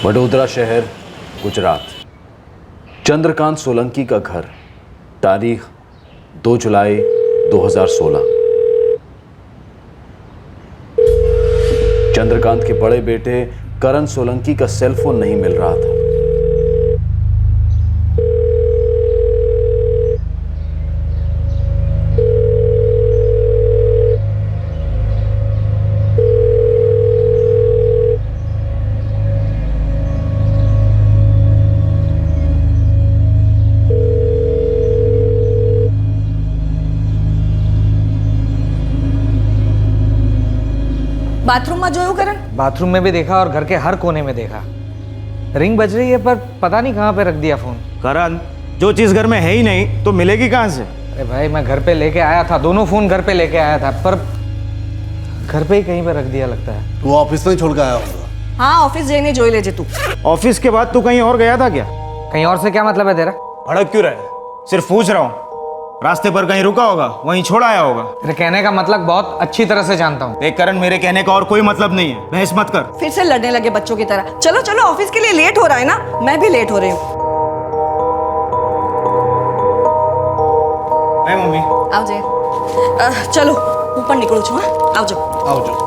वडोदरा शहर, गुजरात। चंद्रकांत सोलंकी का घर, तारीख 2 जुलाई 2016। चंद्रकांत के बड़े बेटे करण सोलंकी का सेलफोन नहीं मिल रहा था। बाथरूम में जोયું करण? बाथरूम में भी देखा और घर के हर कोने में देखा। रिंग बज रही है पर पता नहीं कहाँ पे रख दिया फोन। करण, जो चीज घर में है ही नहीं तो मिलेगी कहाँ से? अरे भाई मैं घर पे लेके आया था, दोनों फोन घर पे लेके आया था, पर घर पे ही कहीं पे रख दिया लगता है। तू ऑफिस नहीं छोड़ के आया होगा। हाँ, ऑफिस जઈને જોઈ લેજે तू। ऑफिस के बाद तू कहीं और गया था क्या? कहीं और से क्या मतलब है तेरा? भड़क क्यों रहे? सिर्फ पूछ रहा हूँ। रास्ते पर कहीं रुका होगा, वहीं छोड़ आया होगा। तेरे कहने का मतलब बहुत अच्छी तरह से जानता हूँ। देख करण, मेरे कहने का और कोई मतलब नहीं है, बहस मत कर। फिर से लड़ने लगे बच्चों की तरह। चलो चलो, ऑफिस के लिए लेट हो रहा है ना, मैं भी लेट हो रही हूँ। मम्मी आओ जे। चलो ऊपर निकलो छो। हाँ, आओ जाओ। आओ जाओ।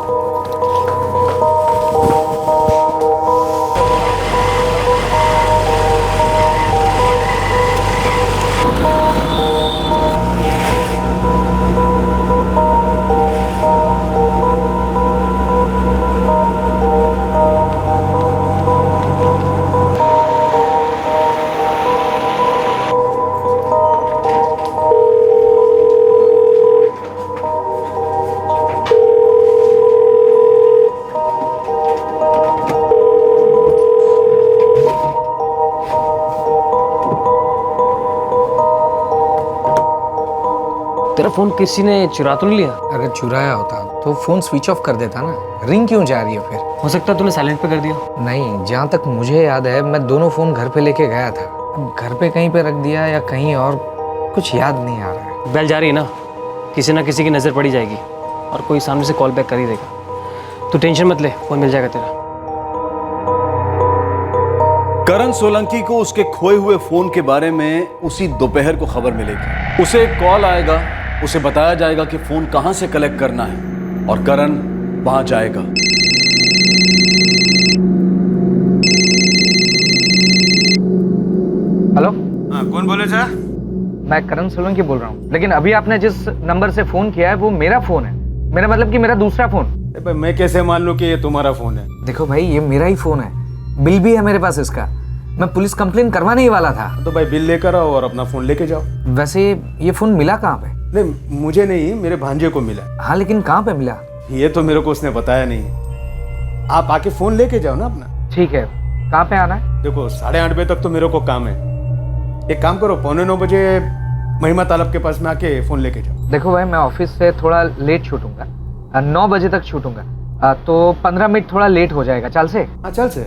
तेरा फोन किसी ने चुरा तो नहीं लिया? अगर चुराया होता तो फोन स्विच ऑफ कर देता ना। रिंग क्यों जा रही है फिर? हो सकता है तूने साइलेंट पे कर दिया। नहीं, जहाँ तक मुझे याद है मैं दोनों फोन घर पे लेके गया था। अब घर पे कहीं पे रख दिया या कहीं और, कुछ याद नहीं आ रहा है। बेल जा रही है ना, किसी ना किसी की नज़र पड़ी जाएगी और कोई सामने से कॉल बैक कर ही देगा। तू टेंशन मत ले, फोन मिल जाएगा तेरा। करण सोलंकी को उसके खोए हुए फोन के बारे में उसी दोपहर को खबर मिलेगी। उसे एक कॉल आएगा, उसे बताया जाएगा कि फोन कहां से कलेक्ट करना है और करण वहां जाएगा। हेलो, हाँ, कौन बोले सर? मैं करण सोलंकी बोल रहा हूँ, लेकिन अभी आपने जिस नंबर से फोन किया है वो मेरा फोन है। मेरा मतलब कि मेरा दूसरा फोन। मैं कैसे मान लूं कि ये तुम्हारा फोन है? देखो भाई, ये मेरा ही फोन है, बिल भी है मेरे पास इसका। मैं पुलिस कंप्लेन करवाने ही वाला था। तो भाई बिल लेकर आओ और अपना फोन लेके जाओ। वैसे ये फोन मिला कहाँ पे? नहीं, मुझे नहीं, मेरे भांजे को मिला। हाँ, लेकिन कहाँ पे मिला? ये तो मेरे को उसने बताया नहीं। आप आके फोन लेके जाओ ना अपना। ठीक है, कहाँ पे आना है? देखो 8:30 बजे तक तो मेरे को काम है। एक काम करो, 8:45 बजे महिमा तालाब के पास में आके फोन लेके जाओ। देखो भाई, मैं ऑफिस से थोड़ा लेट छूटूंगा, 9 बजे तक छूटूंगा, तो 15 मिनट थोड़ा लेट हो जाएगा। चल से? हाँ चल से,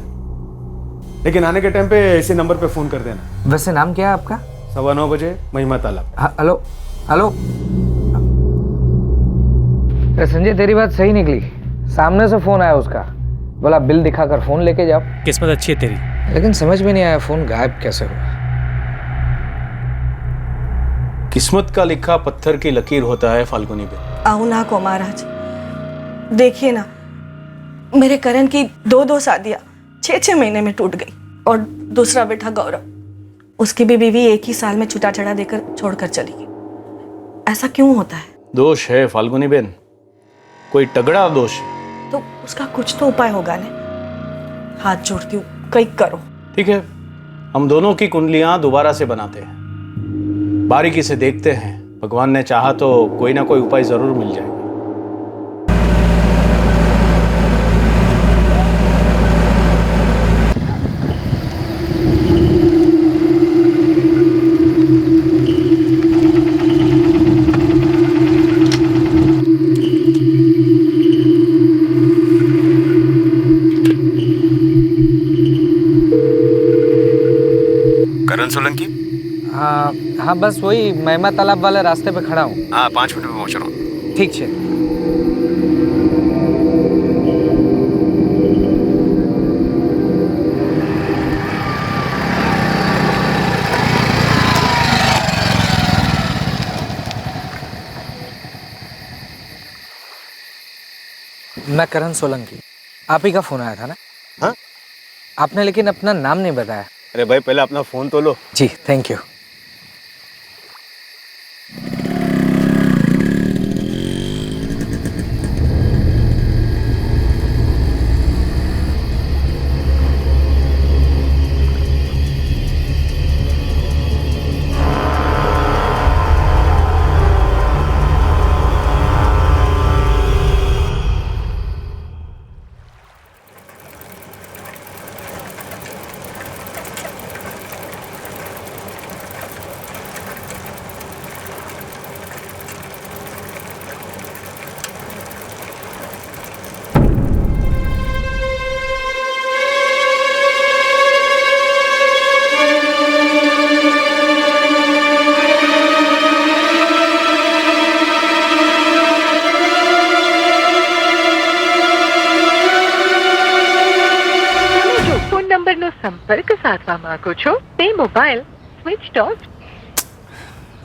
लेकिन आने के टाइम पे इसी नंबर पे फोन कर देना। वैसे नाम क्या है आपका? 9:15 बजे महिमा तालाब। Hello hello. अरे संजय, तेरी बात सही निकली। सामने से फोन आया उसका, बोला बिल दिखाकर फोन लेके जाओ। किस्मत अच्छी है तेरी। लेकिन समझ में नहीं आया फोन गायब कैसे हुआ। किस्मत का लिखा पत्थर की लकीर होता है फाल्गुनी पे। आओ ना को महाराज, देखिए ना, मेरे करण की 2 शादियां 6 महीने में टूट गई। और दूसरा बेटा गौरव, उसकी भी बीवी एक ही साल में छुटा छड़ा देकर छोड़कर चली गई। ऐसा क्यों होता है? दोष है फाल्गुनी बेन, कोई तगड़ा दोष। तो उसका कुछ तो उपाय होगा ने। हाथ जोड़ती हूँ, कहीं करो। ठीक है, हम दोनों की कुंडलियां दोबारा से बनाते हैं, बारीकी से देखते हैं। भगवान ने चाहा तो कोई ना कोई उपाय जरूर मिल जाएगा। करण सोलंकी? हाँ हाँ, बस वही महिमा तालाब वाले रास्ते पे खड़ा हूँ। हाँ, 5 मिनट में पहुंच रहा हूँ। ठीक है। मैं करण सोलंकी। आप ही का फ़ोन आया था ना? हाँ? आपने लेकिन अपना नाम नहीं बताया। अरे भाई पहले अपना फोन तो लो। जी थैंक यू। નંબરનો સંપર્ક સાધવા માંગો છો તે મોબાઈલ સ્વિચ ઓફ।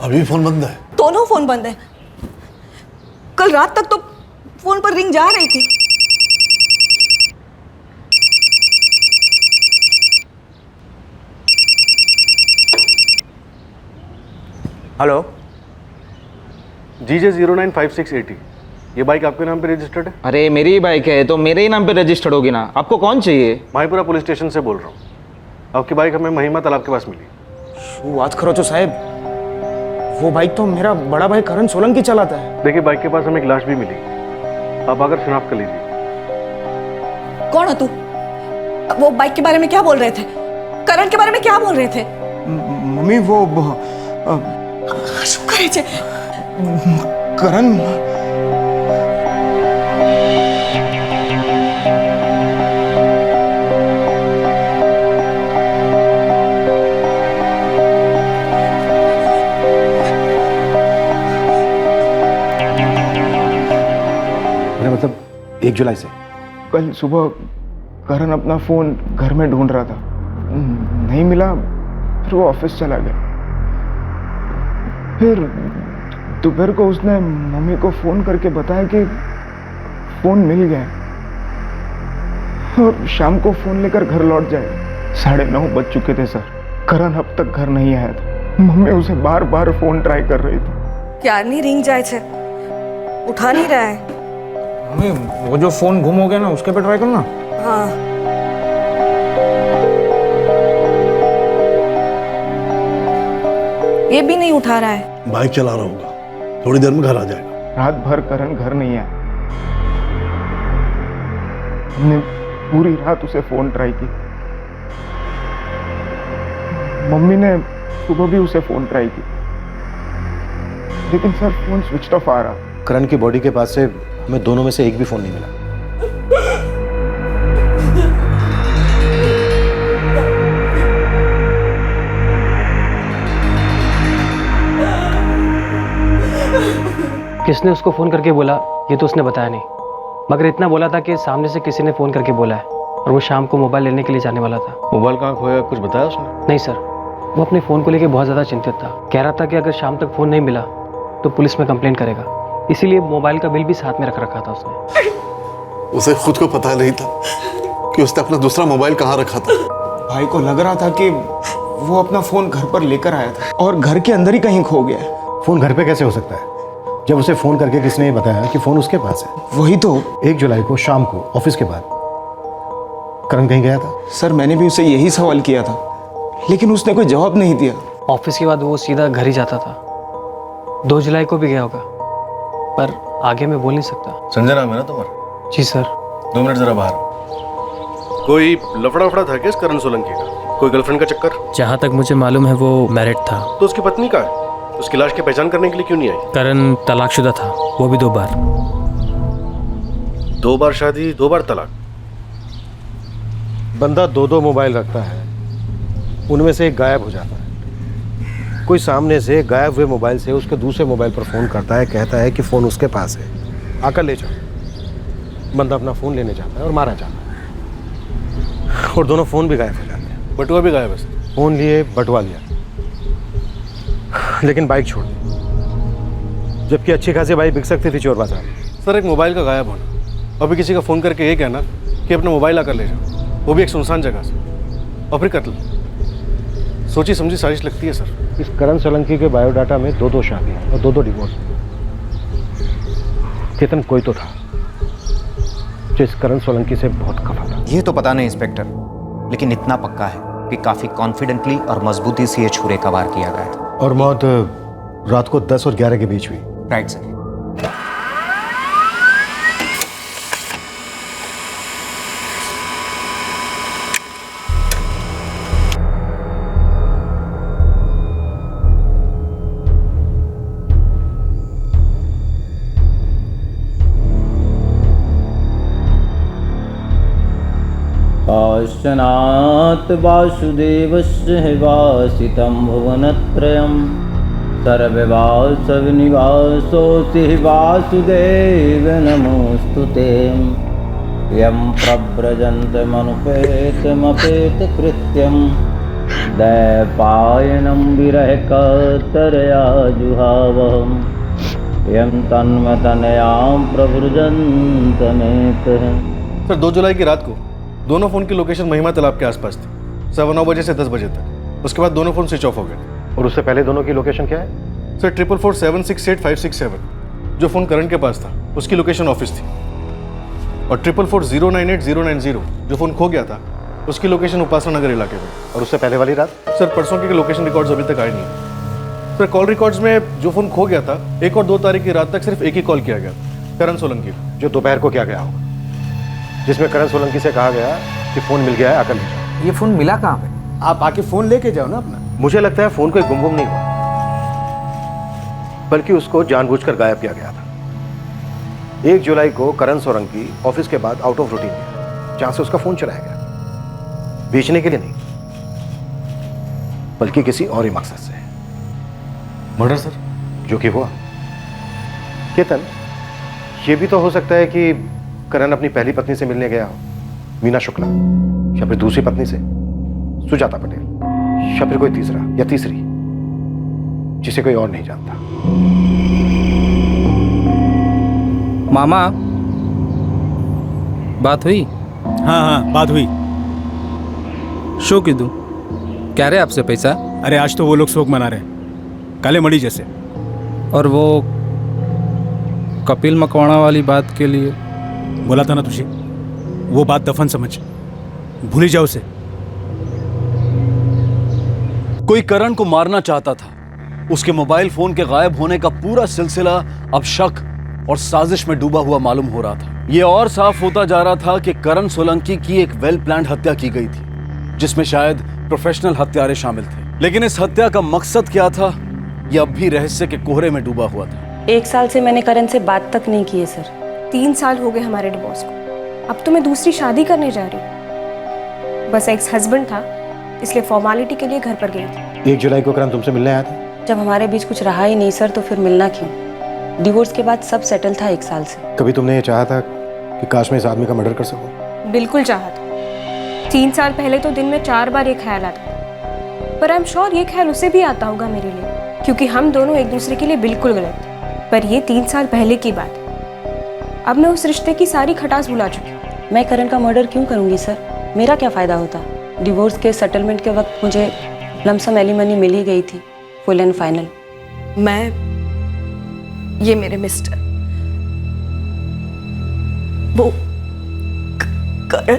अभी फोन बंद है। दोनों फोन बंद है। कल रात तक तो फोन पर रिंग जा रही थी। हेलो GJ 095680, ये बाइक आपके नाम पे रजिस्टर्ड है? अरे मेरी ही बाइक है तो मेरे ही नाम पे रजिस्टर्ड होगी ना। आपको कौन चाहिए? माहीपुरा पुलिस स्टेशन से बोल रहा हूँ। आपकी बाइक हमें महिमा तालाब के पास मिली। શું વાત કરો છો સાહેબ? वो बाइक तो मेरा बड़ा भाई करण सोलंकी चलाता है। देखिए बाइक के पास हमें एक लाश भी मिली। आप आकर शिनाख्त कर लीजिए। कौन हो तू? वो बाइक के बारे में क्या बोल रहे थे? करण के बारे में क्या बोल रहे थे? मम्मी वो શું કરે છે? करण मतलब 1 जुलाई से? कल सुबह करण अपना फोन घर में ढूंढ रहा था, नहीं मिला, फिर वो ऑफिस चला गया। फिर दोपहर को उसने मम्मी को फोन करके बताया कि फोन मिल गया और शाम को फोन लेकर घर लौट जाएगा। 9:30 बज चुके थे सर। करण अब तक घर नहीं आया था। मम्मी उसे बार बार फोन ट्राई कर रही थी। क्यार नहीं रिंग जाए छे, उठा नहीं रहा है। मम्मी वो जो फ़ोन गुम हो गया ना उसके पे ट्राई करना। हाँ ये भी नहीं उठा रहा है। बाइक चला रहा होगा, थोड़ी देर में घर आ जाएगा। रात भर करण घर नहीं आया। हमने पूरी रात उसे फोन ट्राई की। मम्मी ने सुबह भी उसे फोन ट्राई की, लेकिन सर फोन स्विच ऑफ आ रहा। करण की बॉडी के पास से हमें दोनों में से एक भी फोन नहीं मिला। किसने उसको फ़ोन करके बोला ये तो उसने बताया नहीं, मगर इतना बोला था कि सामने से किसी ने फ़ोन करके बोला है और वो शाम को मोबाइल लेने के लिए जाने वाला था। मोबाइल कहाँ खोया, कुछ बताया उसने? नहीं सर, वो अपने फ़ोन को लेकर बहुत ज़्यादा चिंतित था। कह रहा था कि अगर शाम तक फ़ोन नहीं मिला तो पुलिस में कंप्लेंट करेगा, इसीलिए मोबाइल का बिल भी साथ में रख रखा था उसने। उसे खुद को पता नहीं था कि उसने अपना दूसरा मोबाइल कहाँ रखा था। भाई को लग रहा था कि वो अपना फोन घर पर लेकर आया था और घर के अंदर ही कहीं खो गया है। फोन घर पे कैसे हो सकता है जब उसे फोन करके किसने ये बताया कि फोन उसके पास है? वही तो 1 जुलाई को शाम को ऑफिस के बाद करण कहीं गया था? सर मैंने भी उसे यही सवाल किया था, लेकिन उसने कोई जवाब नहीं दिया। ऑफिस के बाद वो सीधा घर ही जाता था। 2 जुलाई को भी गया होगा, पर आगे मैं बोल नहीं सकता। संजय नाम है ना तुम्हारा? जी सर। 2 मिनट जरा बाहर। कोई लफड़ा वफड़ा था क्या इस करण सोलंकी का? कोई गर्लफ्रेंड का चक्कर? जहाँ तक मुझे मालूम है वो मैरिड था। तो उसकी पत्नी कहाँ है? उसकी लाश की पहचान करने के लिए क्यों नहीं आई? करण तलाकशुदा था, वो भी 2 बार। 2 बार शादी, 2 बार तलाक। बंदा 2 मोबाइल रखता है, उनमें से एक गायब हो जाता है। कोई सामने से गायब हुए मोबाइल से उसके दूसरे मोबाइल पर फ़ोन करता है, कहता है कि फ़ोन उसके पास है, आकर ले जाओ। बंदा अपना फ़ोन लेने जाता है और मारा जाता है, और दोनों फ़ोन भी गायब हो जाते हैं। बटुआ भी गायब है। फ़ोन लिए, बटवा लिया, लेकिन बाइक छोड़ दी, जबकि अच्छी खासी बाइक बिक सकती थी चोर बाजार। सर एक मोबाइल का गायब होना और भी किसी का फ़ोन करके ये कहना कि अपना मोबाइल आकर ले जाओ, वो भी एक सुनसान जगह से, और फिर कत्ल। सोची समझी साजिश लगती है सर। इस करण सोलंकी के बायोडाटा में 2 शादियाँ और 2 डिवोर्स। केतन कोई तो था जो इस करण सोलंकी से बहुत खफा था। ये तो पता नहीं इंस्पेक्टर, लेकिन इतना पक्का है कि काफी कॉन्फिडेंटली और मजबूती से ये छुरे का वार किया गया था। और मौत रात को 10 और 11 के बीच हुई। Right sir. पाश्चनात् वासुदेवस्य वासितं भुवनत्रयं सर्ववासविनिवासोऽसि वासुदेव नमोऽस्तुते। यं प्रव्रजन्तमनुपेतमपेतकृत्यं दैपायनं विरहकातरया जुहावहं यं तन्मतनयां प्रव्रजन्तमेतः। सर 2 जुलाई की रात को दोनों फ़ोन की लोकेशन महिमा तालाब के आसपास थी, 9:15 बजे से 10 बजे तक। उसके बाद दोनों फ़ोन स्विच ऑफ हो गए। और उससे पहले दोनों की लोकेशन क्या है? सर 444768567 जो फ़ोन करण के पास था उसकी लोकेशन ऑफिस थी, और 444098090 जो फ़ोन खो गया था उसकी लोकेशन उपासना नगर इलाके में। और उससे पहले वाली रात? सर परसों के लोकेशन रिकॉर्ड्स अभी तक आए नहीं। सर कॉल रिकॉर्ड्स में जो फ़ोन खो गया था 1 और 2 तारीख की रात तक सिर्फ एक ही कॉल किया गया था, करण सोलंकी। जो दोपहर को क्या गया होगा, जिसमें करण सोलंकी से कहा गया कि फ़ोन मिल गया है, आकर ले जाओ। ये फ़ोन मिला कहाँ पे? आप आके फ़ोन लेके जाओ ना अपना। मुझे लगता है फ़ोन कोई गुम नहीं हुआ, बल्कि उसको जानबूझकर गायब किया गया था। 1 जुलाई को करण सोलंकी ऑफिस के बाद आउट ऑफ रूटीन गया, जहां से उसका फ़ोन चुराया गया। बेचने के लिए नहीं, बल्कि किसी और ही मकसद से। Murder sir? जो कि हुआ। केतन, ये भी तो हो सकता है कि करण अपनी पहली पत्नी से मिलने गया हो, मीना शुक्ला, या फिर दूसरी पत्नी से सुजाता पटेल, या फिर कोई तीसरा या तीसरी जिसे कोई और नहीं जानता। मामा, बात हुई? हाँ बात हुई। शो की दूं? क्या रहे आपसे पैसा? अरे आज तो वो लोग शोक मना रहे हैं, काले मड़ी जैसे। और वो कपिल मकवाणा वाली बात के लिए बोला था ना तुझे, वो बात दफन समझ, भूल ही जाओ उसे। कोई करण को मारना चाहता था। उसके मोबाइल फोन के गायब होने का पूरा सिलसिला अब शक और साजिश में डूबा हुआ मालूम हो रहा था। यह और साफ होता जा रहा था कि करण सोलंकी की एक वेल प्लान्ड हत्या की गई थी, जिसमें शायद प्रोफेशनल हत्यारे शामिल थे। लेकिन इस हत्या का मकसद क्या था, यह अब भी रहस्य के कोहरे में डूबा हुआ था। 1 साल से मैंने करण से बात तक नहीं की है सर। 3 साल हो गए हमारे डिवोर्स को। अब तो मैं दूसरी शादी करने जा रही हूँ। बस एक्स हस्बैंड था, इसलिए फॉर्मेलिटी के लिए घर पर गई थी। 1 जुलाई को करण तुमसे मिलने आया था? जब हमारे बीच कुछ रहा ही नहीं सर, तो फिर मिलना क्यों? डिवोर्स के बाद सब सेटल था 1 साल से। कभी तुमने ये चाहा था कि काश मैं इस आदमी का मर्डर कर सकूं? बिल्कुल चाहा था। 3 साल पहले तो दिन में 4 बार ये ख्याल आता था, पर आई एम श्योर ये ख्याल उसे भी आता होगा मेरे लिए, क्योंकि हम दोनों एक दूसरे के लिए बिल्कुल गलत थे। पर ये 3 साल पहले की बात है। अब मैं उस रिश्ते की सारी खटास भुला चुकी हूँ। मैं करण का मर्डर क्यों करूंगी सर? मेरा क्या फ़ायदा होता? डिवोर्स के सेटलमेंट के वक्त मुझे लमसम एलिमनी मिल ही गई थी, फुल एंड फाइनल। ये मेरे मिस्टर, वो करण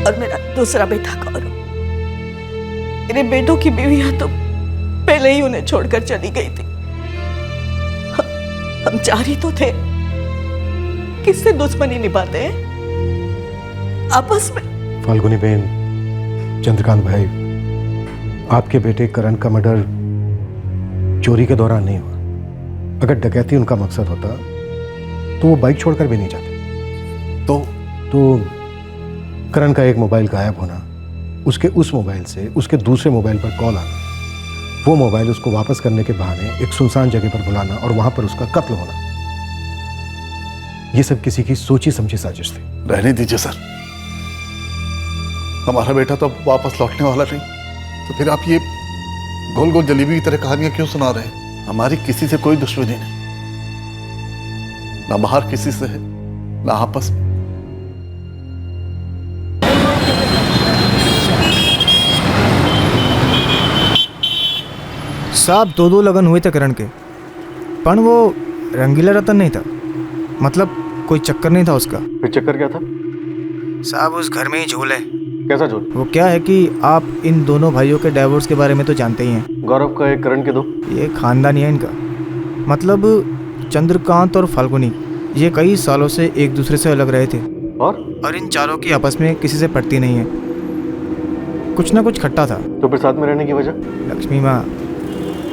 और मेरा दूसरा बेटा गौरव। मेरे बेटों की बीवियां तो पहले ही उन्हें छोड़कर चली गई थी। हम चारी तो थे, किससे दुश्मनी निभाते हैं आपस में। फाल्गुनी बहन, चंद्रकांत भाई, आपके बेटे करण का मर्डर चोरी के दौरान नहीं हुआ। अगर डकैती उनका मकसद होता तो वो बाइक छोड़कर भी नहीं जाते। तो करण का एक मोबाइल गायब होना, उसके उस मोबाइल से उसके दूसरे मोबाइल पर कॉल आना, वो मोबाइल उसको वापस करने के बहाने एक सुनसान जगह पर बुलाना और वहां पर उसका कत्ल होना, ये सब किसी की सोची समझी साजिश थी। रहने दीजिए सर, हमारा बेटा तो अब वापस लौटने वाला नहीं, तो फिर आप ये गोल गोल जलेबी की तरह कहानियां क्यों सुना रहे हैं? हमारी किसी से कोई दुश्मनी नहीं। ना बाहर किसी से है, ना आपस में। साहब 2 लगन हुए थे करण के, पण वो रंगीला रतन नहीं था, मतलब कोई चक्कर नहीं था उसका। फिर चक्कर क्या था? साहब उस घर में ही झोल है। कैसा झोल? वो क्या है कि आप इन दोनों भाइयों के डाइवोर्स के बारे में तो जानते ही हैं। गौरव का एक, करण के 2। ये खानदानी है इनका, मतलब चंद्रकांत और फाल्गुनी ये कई सालों से एक दूसरे से अलग रहे थे और इन चारों की आपस में किसी से पटती नहीं है। कुछ ना कुछ खट्टा था। तो फिर साथ में रहने की वजह? लक्ष्मी माँ,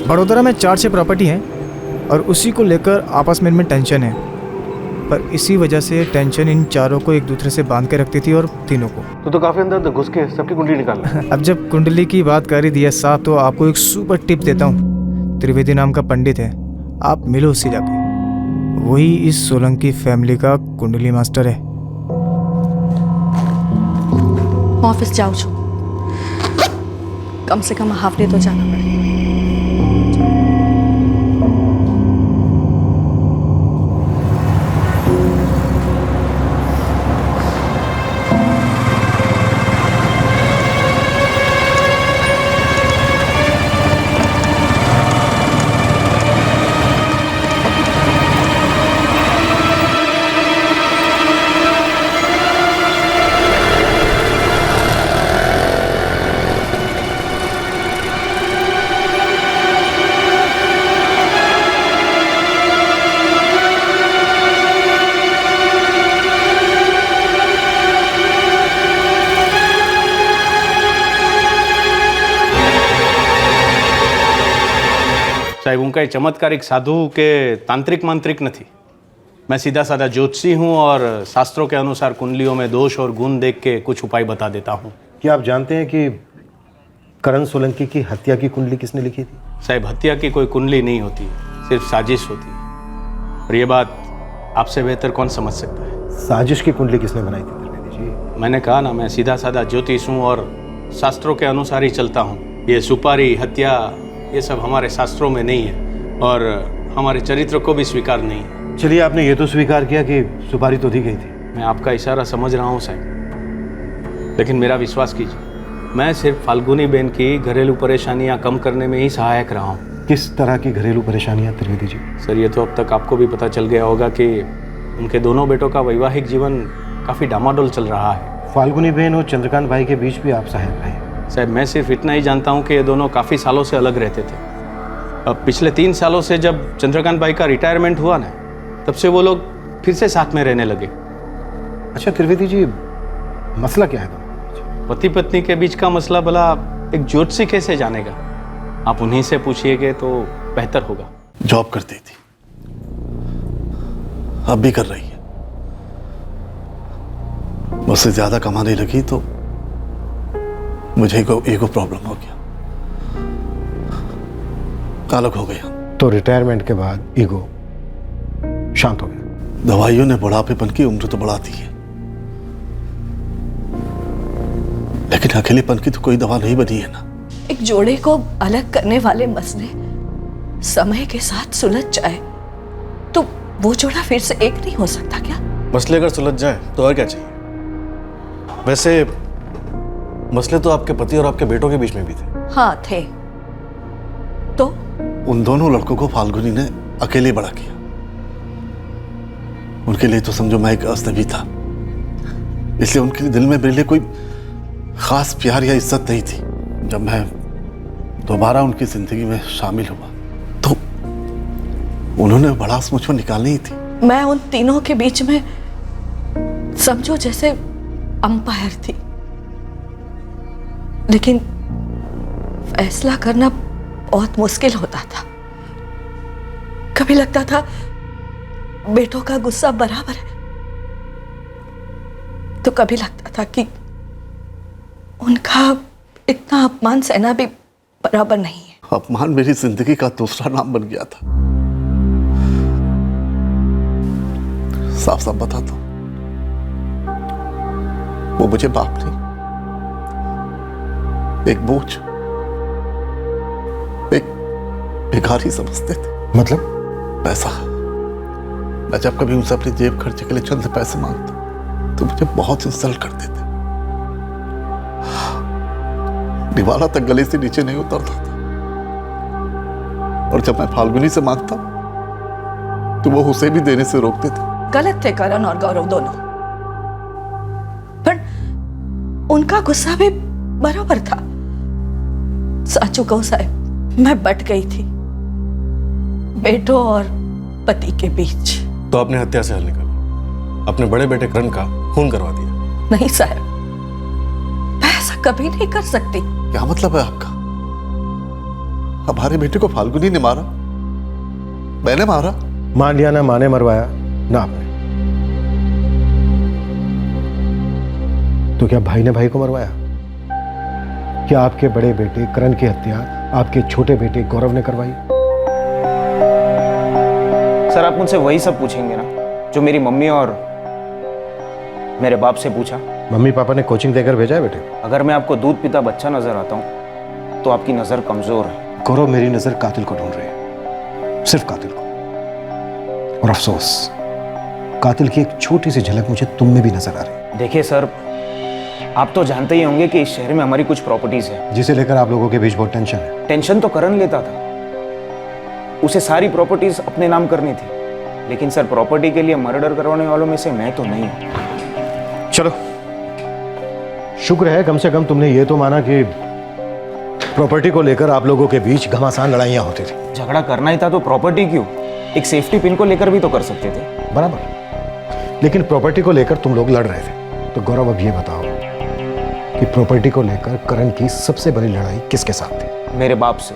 बड़ोदरा में 4-6 प्रॉपर्टी हैं और उसी को लेकर आपस में इनमें टेंशन है, पर इसी वजह से टेंशन इन चारों को एक दूसरे से बांध के रखती थी और तीनों को। तो काफी अंदर घुस के सबकी कुंडली निकालना। अब जब कुंडली की बात कर ही दिया साहब, तो आपको एक सुपर टिप देता हूँ। त्रिवेदी नाम का पंडित है, आप मिलो उससे जाके, वही इस सोलंकी फैमिली का कुंडली मास्टर है। ऑफिस जाओ छो, कम से कम हाफ डे तो जाना पड़ेगा। સાહેબ હું કંઈ ચમત્કારિક સાધુ કે તાંત્રિક મંત્રિક નથી. मैं सीधा साधा ज्योतिषी हूँ और शास्त्रों के अनुसार कुंडलियों में दोष और गुण देख के कुछ उपाय बता देता हूँ. क्या आप जानते हैं कि करण सोलंकी की हत्या की कुंडली किसने लिखी थी? साहब हत्या की कोई कुंडली नहीं होती, सिर्फ साजिश होती है. और ये बात आपसे बेहतर कौन समझ सकता है? साजिश की कुंडली किसने बनाई थी त्रिवेदी जी? मैंने कहा ना, मैं सीधा साधा ज्योतिष हूँ और शास्त्रों के अनुसार ही चलता हूँ. ये सुपारी, हत्या, ये सब हमारे शास्त्रों में नहीं है और हमारे चरित्र को भी स्वीकार नहीं है. चलिए, आपने ये तो स्वीकार किया कि सुपारी तो दी गई थी. मैं आपका इशारा समझ रहा हूँ साहब, लेकिन मेरा विश्वास कीजिए, मैं सिर्फ फाल्गुनी बहन की घरेलू परेशानियाँ कम करने में ही सहायक रहा हूँ. किस तरह की घरेलू परेशानियाँ त्रिवेदी जी? सर, ये तो अब तक आपको भी पता चल गया होगा कि उनके दोनों बेटों का वैवाहिक जीवन काफ़ी डामाडोल चल रहा है. फाल्गुनी बहन और चंद्रकांत भाई के बीच भी आप सहायक रहे? साहब, मैं सिर्फ इतना ही जानता हूँ कि ये दोनों काफ़ी सालों से अलग रहते थे. अब पिछले 3 सालों से जब चंद्रकांत भाई का रिटायरमेंट हुआ ना, तब से वो लोग फिर से साथ में रहने लगे. अच्छा त्रिवेदी जी, मसला क्या है? पति पत्नी के बीच का मसला भला एक ज्योतिषी कैसे जानेगा? आप उन्हीं से पूछिएगा तो बेहतर होगा. जॉब करती थी, अब भी कर रही है. मुझसे ज्यादा कमाने लगी तो मुझे ईगो प्रॉब्लम हो गया, अलग हो गया. तो रिटायरमेंट के बाद ईगो शांत हो गया? दवाइयों ने बुढ़ापेपन की उम्र तो बढ़ा दी है, लेकिन अकेलेपन की तो कोई दवा नहीं बनी है ना. एक जोड़े को अलग करने वाले मसले समय के साथ सुलझ जाए तो वो जोड़ा फिर से एक नहीं हो सकता क्या? मसले अगर सुलझ जाए तो और क्या चाहिए? वैसे मसले तो आपके पति और आपके बेटों के बीच में भी थे. हाँ थे. तो उन दोनों लड़कों को फाल्गुनी ने अकेले बड़ा किया. उनके लिए तो समझो मैं एक अजनबी था, इसलिए उनके दिल में मेरे लिए कोई खास प्यार या इज्जत नहीं थी. जब मैं दोबारा उनकी जिंदगी में शामिल हुआ तो उन्होंने भड़ास मुझको निकालनी ही थी. मैं उन तीनों के बीच में समझो जैसे अंपायर थी, लेकिन फैसला करना बहुत मुश्किल होता था. कभी लगता था बेटों का गुस्सा बराबर है, तो कभी लगता था कि उनका इतना अपमान सहना भी बराबर नहीं है. अपमान मेरी जिंदगी का दूसरा नाम बन गया था. साफ साफ बता दो, वो मुझे बाप नहीं, एक बोझ, एक भिखारी समझते थे. मतलब? पैसा मैं जब कभी उनसे अपनी जेब खर्चे के लिए चंद पैसे मांगता तो मुझे बहुत इंसल्ट करते थे। निवाला तक गले से नीचे नहीं उतरता था। और जब मैं फाल्गुनी से मांगता तो वो उसे भी देने से रोकते थे। गलत थे करण और गौरव दोनों, पर उनका गुस्सा भी बराबर था। साचू कहूं साहब, मैं बट गई थी बेटों और पति के बीच। तो आपने हत्या से हल निकाला, अपने बड़े बेटे करण का खून करवा दिया। नहीं साहब, मैं ऐसा कभी नहीं कर सकती। क्या मतलब है आपका? हमारे बेटे को फाल्गुनी ने मारा, मैंने मारा? मान लिया ना माने मरवाया ना आपने, तो क्या भाई ने भाई को मरवाया? क्या आपके बड़े बेटे करण की हत्या आपके छोटे बेटे गौरव ने करवाई? सर आप मुझसे वही सब पूछेंगे ना जो मेरी मम्मी और मेरे बाप से पूछा? मम्मी पापा ने कोचिंग देकर भेजा है बेटे। अगर मैं आपको दूध पीता बच्चा नजर आता हूं तो आपकी नजर कमजोर है। गौरव, मेरी नजर कातिल को ढूंढ रही है, सिर्फ कातिल को। और अफसोस, कातिल की एक छोटी सी झलक मुझे तुम में भी नजर आ रही। देखिए सर, आप तो जानते ही होंगे कि इस शहर में हमारी कुछ प्रॉपर्टीज है जिसे लेकर आप लोगों के बीच बहुत टेंशन है। टेंशन तो करण लेता था, उसे सारी प्रॉपर्टीज अपने नाम करनी थी, लेकिन सर प्रॉपर्टी के लिए मर्डर करवाने वालों में से मैं तो नहीं हूं। चलो, शुक्र है कम से कम तुमने ये तो माना कि प्रॉपर्टी को लेकर आप लोगों के बीच घमासान लड़ाइयां होती थी। झगड़ा करना ही था तो प्रॉपर्टी क्यों, एक सेफ्टी पिन को लेकर भी तो कर सकते थे। बराबर, लेकिन प्रॉपर्टी को लेकर तुम लोग लड़ रहे थे। तो गौरव, अब ये बताओ कि प्रॉपर्टी को लेकर करण की सबसे बड़ी लड़ाई किसके साथ थी? मेरे बाप से,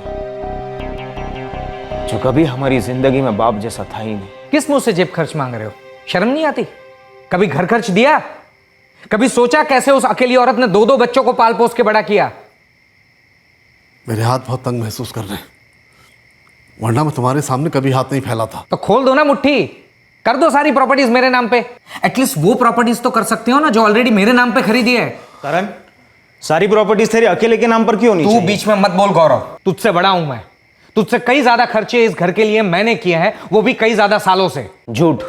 जो कभी हमारी जिंदगी में बाप जैसा था ही नहीं। किस मुंह से जेब खर्च मांग रहे हो? शर्म नहीं आती? कभी घर खर्च दिया? कभी सोचा कैसे उस अकेली औरत ने 2-2 बच्चों को पाल पोस के बड़ा किया? मेरे हाथ बहुत तंग महसूस कर रहे हैं, वरना मैं तुम्हारे सामने कभी हाथ नहीं फैला था। तो खोल दो ना मुट्ठी, कर दो सारी प्रॉपर्टीज मेरे नाम पे। एटलीस्ट वो प्रॉपर्टीज तो कर सकते हो ना जो ऑलरेडी मेरे नाम पे खरीदी है। करण, सारी प्रॉपर्टीज तेरे अकेले के नाम पर क्यों नहीं? तू बीच में मत बोल गौरव, तुझसे बड़ा हूं मैं। तुझसे कई ज्यादा खर्चे इस घर के लिए मैंने किए हैं, वो भी कई ज्यादा सालों से। झूठ,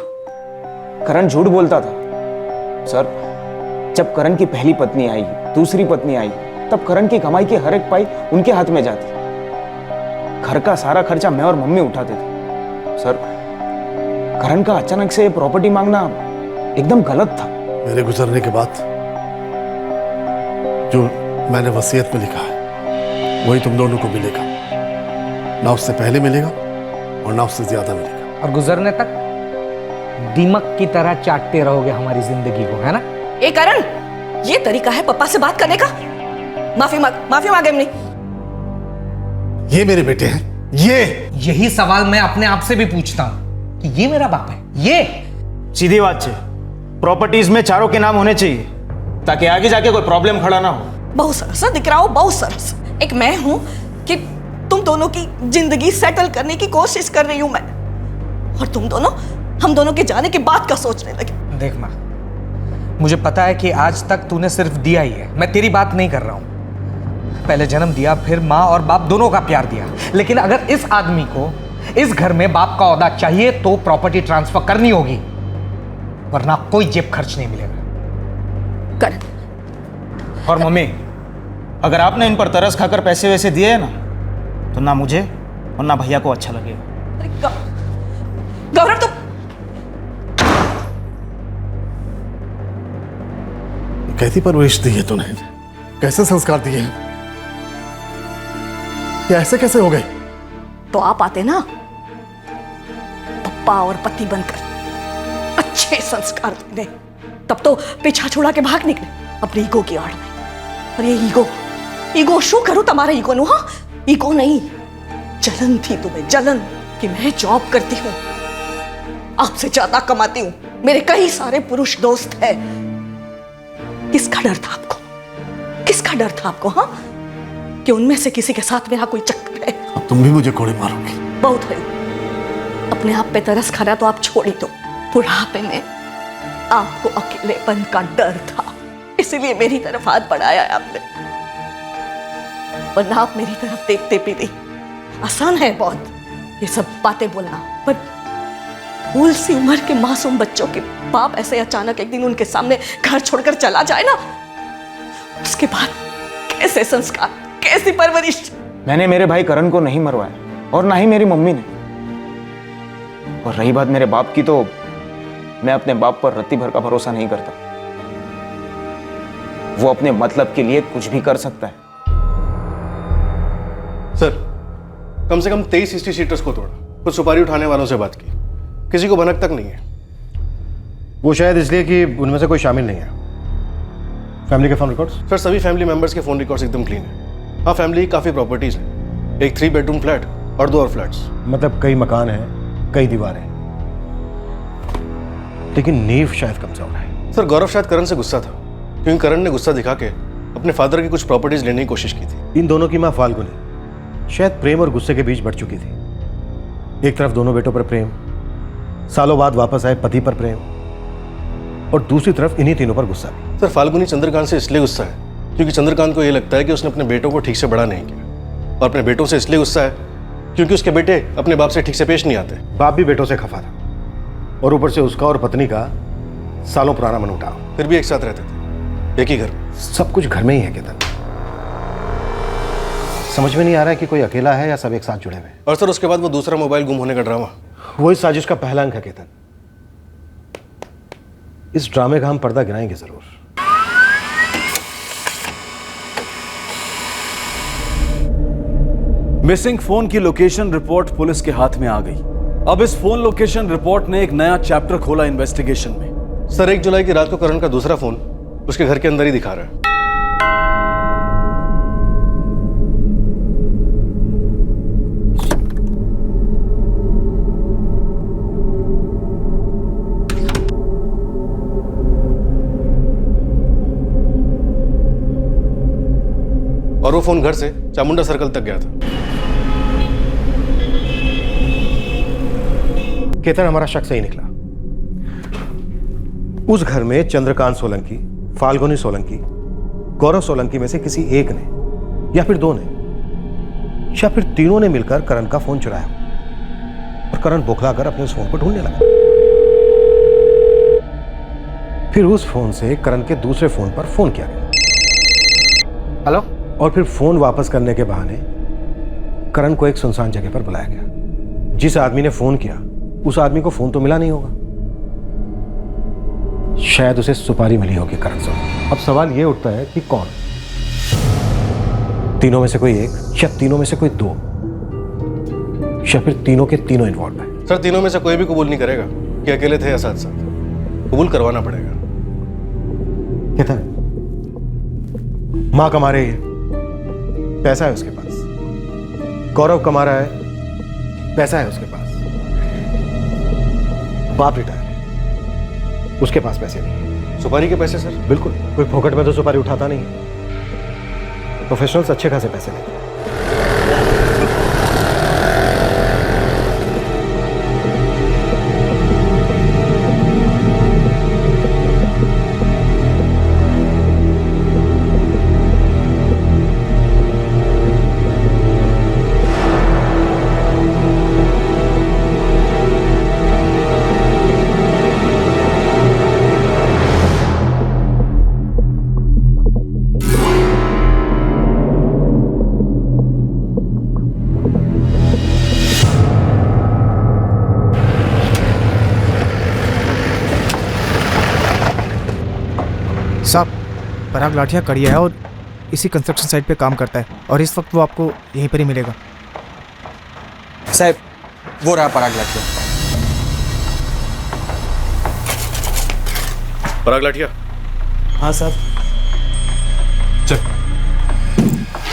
करण झूठ बोलता था। सर, जब करण की पहली पत्नी आई, दूसरी पत्नी आई, तब करण की कमाई की हर एक पाई उनके हाथ में जाती। घर का सारा खर्चा मैं और मम्मी उठाते थे। सर, करण का अचानक से प्रॉपर्टी मांगना एकदम गलत था। मेरे गुजरने के बाद जो मैंने वसीयत में लिखा है वही तुम दोनों को मिलेगा, ना उससे पहले मिलेगा और ना उससे ज्यादा मिलेगा। और गुजरने तक दीमक की तरह चाटते रहोगे हमारी जिंदगी को, है ना? ए करण, ये तरीका है पप्पा से बात करने का? माफी मांगे हमने। ये मेरे बेटे हैं, यही सवाल मैं अपने आप से भी पूछता हूं कि ये मेरा बाप है? ये सीधी बात है, प्रॉपर्टीज में चारों के नाम होने चाहिए ताकि आगे जाके कोई प्रॉब्लम खड़ा ना हो। बहुत सरस दिख रहा हो, बहुत सरस। एक मैं हूं कि तुम दोनों की जिंदगी सेटल करने की कोशिश कर रही हूं मैं, और तुम दोनों हम दोनों के जाने के बाद का सोचने लगे। देख मां, मुझे पता है कि आज तक तूने सिर्फ दिया ही है, मैं तेरी बात नहीं कर रहा हूं। पहले जन्म दिया, फिर माँ और बाप दोनों का प्यार दिया, लेकिन अगर इस आदमी को इस घर में बाप का ओहदा चाहिए तो प्रॉपर्टी ट्रांसफर करनी होगी, वरना कोई जेब खर्च नहीं मिलेगा। कर। और मम्मी, अगर आपने इन पर तरस खाकर पैसे वैसे दिए हैं ना, तो ना मुझे और ना भैया को अच्छा लगेगा। गौरव, तो कैसी परवरिश दी है तूने? कैसे संस्कार दिए हैं? ये ऐसे कैसे हो गए? तो आप आते ना पप्पा और पति बनकर अच्छे संस्कार देने, तब तो पीछा छोड़ा के भाग निकले अपने ईगो की आड़ में। और ये ईगो शू करूं तुम्हारा ईगो नु? हाँ, ईगो नहीं, जलन थी तुम्हें, जलन कि मैं जॉब करती हूं, आपसे ज्यादा कमाती हूं, मेरे कई सारे पुरुष दोस्त हैं। किसका डर था आपको? किसका डर था आपको? हाँ, कि उनमें से किसी के साथ मेरा कोई चक्कर है। अब तुम भी मुझे कोड़े मारोगी। बहुत है, अपने आप पे तरस खाना तो आप छोड़ ही दो। बुढ़ापे में आपको अकेलेपन का डर था, इसीलिए मेरी तरफ हाथ बढ़ाया है आपने, वरना आप मेरी तरफ देखते भी नहीं। आसान है बहुत ये सब बातें बोलना, पर फूल सी उम्र के मासूम बच्चों के बाप ऐसे अचानक एक दिन उनके सामने घर छोड़कर चला जाए ना, उसके बाद कैसे संस्कार, कैसी परवरिश। मैंने मेरे भाई करण को नहीं मरवाया और ना ही मेरी मम्मी ने। और रही बात मेरे बाप की, तो मैं अपने बाप पर रत्ती भर का भरोसा नहीं करता। वो अपने मतलब के लिए कुछ भी कर सकता है। सर, कम से कम 23 हिस्ट्री शीटर्स को तोड़ा, कुछ सुपारी उठाने वालों से बात की, किसी को भनक तक नहीं है। वो शायद इसलिए कि उनमें से कोई शामिल नहीं है। फैमिली के फोन रिकॉर्ड्स? सर, सभी फैमिली मेंबर्स के फोन रिकॉर्ड्स एकदम क्लीन है। हाँ, फैमिली की काफ़ी प्रॉपर्टीज है, एक 3 बेडरूम फ्लैट और 2 और फ्लैट्स। मतलब कई मकान हैं, कई दीवारें, लेकिन नींव शायद कमजोर है। सर, गौरव शायद करण से गुस्सा था, क्योंकि करण ने गुस्सा दिखा के अपने फादर की कुछ प्रॉपर्टीज लेने की कोशिश की थी। इन दोनों की मां फाल्गुनी शायद प्रेम और गुस्से के बीच बढ़ चुकी थी। एक तरफ दोनों बेटों पर प्रेम, सालों बाद वापस आए पति पर प्रेम, और दूसरी तरफ इन्हीं तीनों पर गुस्सा भी। सर, फाल्गुनी चंद्रकांत से इसलिए गुस्सा है क्योंकि चंद्रकांत को यह लगता है कि उसने अपने बेटों को ठीक से बड़ा नहीं किया, और अपने बेटों से इसलिए गुस्सा है क्योंकि उसके बेटे अपने बाप से ठीक से पेश नहीं आते। बाप भी बेटों से खफा था, और ऊपर से उसका और पत्नी का सालों पुराना मनमुटाव। फिर भी एक साथ रहते थे, एक ही घर में। सब कुछ घर में ही है केतन। समझ में नहीं आ रहा है कि कोई अकेला है या सब एक साथ जुड़े हुए हैं। और सर, उसके बाद वो दूसरा मोबाइल गुम होने का ड्रामा, वो इस साजिश का पहला अंक है केतन। इस ड्रामे का हम पर्दा गिराएंगे जरूर। मिसिंग फोन की लोकेशन रिपोर्ट पुलिस के हाथ में आ गई। अब इस फोन लोकेशन रिपोर्ट ने एक नया चैप्टर खोला इन्वेस्टिगेशन में। सर, 1 जुलाई की रात को करण का दूसरा फोन उसके घर के अंदर ही दिखा रहा है। और वो फोन घर से चामुंडा सर्कल तक गया था। केतन, हमारा शक सही निकला। उस घर में चंद्रकांत सोलंकी, फाल्गुनी सोलंकी, गौरव सोलंकी में से किसी एक ने, या फिर 2 ने, या फिर तीनों ने मिलकर करण का फोन चुराया, और करण बौखलाकर अपने उस फोन को ढूंढने लगा। फिर उस फोन से करण के दूसरे फोन पर फोन किया गया। हेलो? और फिर फोन वापस करने के बहाने करण को एक सुनसान जगह पर बुलाया गया। जिस आदमी ने फोन किया, उस आदमी को फोन तो मिला नहीं होगा, शायद उसे सुपारी मिली होगी करण से। अब सवाल यह उठता है कि कौन? तीनों में से कोई एक, या तीनों में से कोई 2, या फिर तीनों के तीनों इन्वॉल्व है। सर, तीनों में से कोई भी कबूल नहीं करेगा कि अकेले थे या साथ साथ। कबूल करवाना पड़ेगा। कितना? मां कमा रही है, पैसा है उसके पास। गौरव कमा रहा है, पैसा है उसके पास। बाप रिटायर है, उसके पास पैसे नहीं है। सुपारी के पैसे? सर, बिल्कुल। कोई फोकट में तो सुपारी उठाता नहीं है। प्रोफेशनल्स अच्छे खासे पैसे लेते हैं। साहब, पराग लाठिया कड़िया है और इसी कंस्ट्रक्शन साइट पे काम करता है, और इस वक्त वो आपको यहीं पर ही मिलेगा। साहब, वो रहा पराग लाठिया। पराग लाठिया? हाँ साहब। चल,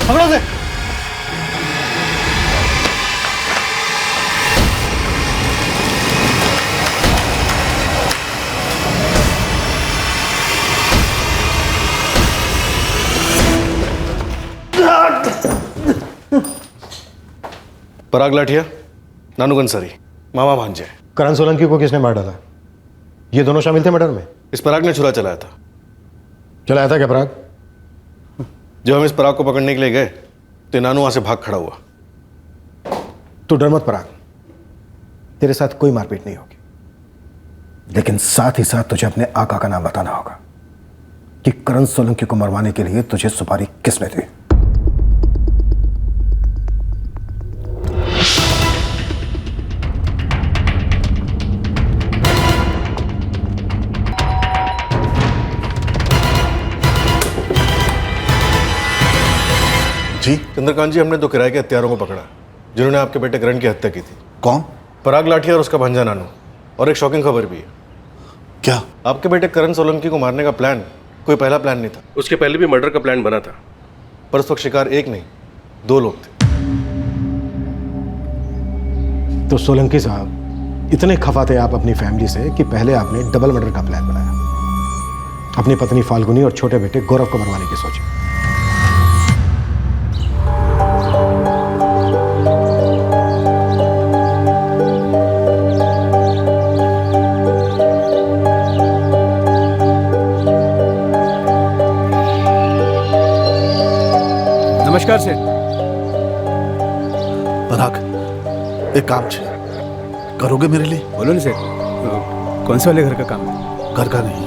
पकड़ो से। पराग लाठिया, नानू कंसारी, मामा भांजे। करण सोलंकी को किसने मार डाला? ये दोनों शामिल थे मर्डर में? इस पराग ने छुरा चलाया था। चलाया था क्या पराग? जब हम इस पराग को पकड़ने के लिए गए तो नानू वहां से भाग खड़ा हुआ। तू डर मत पराग, तेरे साथ कोई मारपीट नहीं होगी। लेकिन साथ ही साथ तुझे अपने आका का नाम बताना होगा कि करण सोलंकी को मरवाने के लिए तुझे सुपारी किसने दी। जी चंद्रकांत जी, हमने 2 किराए के हत्यारों को पकड़ा जिन्होंने आपके बेटे करण की हत्या की थी। कौन? पराग लाठिया और उसका भांजा नानू। और एक शॉकिंग खबर भी है। क्या? आपके बेटे करण सोलंकी को मारने का प्लान कोई पहला प्लान नहीं था। उसके पहले भी मर्डर का प्लान बना था, पर उस वक्त शिकार एक नहीं 2 लोग थे। तो सोलंकी साहब, इतने खफा थे आप अपनी फैमिली से कि पहले आपने डबल मर्डर का प्लान बनाया। अपनी पत्नी फाल्गुनी और छोटे बेटे गौरव को मरवाने की सोची। नमस्कार सेठ। पराग, एक काम छे करोगे मेरे लिए? बोलो ना सेठ, कौन से वाले घर का काम है? घर का नहीं,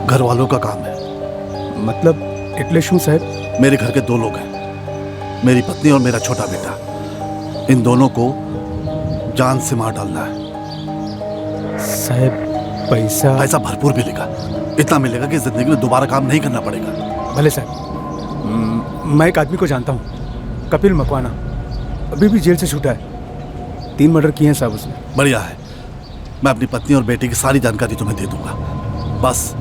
घर वालों का काम है। मतलब इतले शू साहब? मेरे घर के 2 लोग हैं, मेरी पत्नी और मेरा छोटा बेटा। इन दोनों को जान से मार डालना है। साहब पैसा भरपूर मिलेगा, इतना मिलेगा कि जिंदगी में दोबारा काम नहीं करना पड़ेगा। भले साहब। मैं एक आदमी को जानता हूँ, कपिल मकवाना, अभी भी जेल से छूटा है। 3 मर्डर किए हैं साहब उसने। बढ़िया है, मैं अपनी पत्नी और बेटे की सारी जानकारी तुम्हें दे दूंगा। बस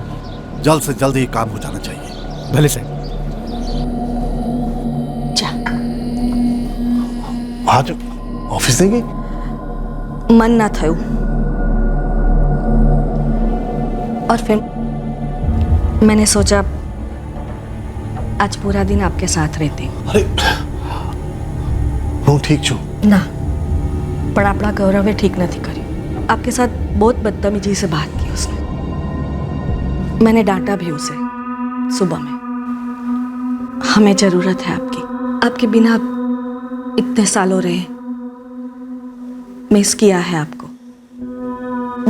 जल्द से जल्द ये काम हो जाना चाहिए। भले साहब। आज ऑफिस नहीं गई? मन ना थયું और फिर मैंने सोचा आज पूरा दिन आपके साथ रहती हूँ। अरे હું ઠીક છું ना, पर अपना गौरव ठीक नहीं करी। आपके साथ बहुत बदतमीजी से बात की उसने। मैंने डांटा भी उसे सुबह में। हमें जरूरत है आपकी, आपके बिना इतने सालों रहे, मिस किया है आपको।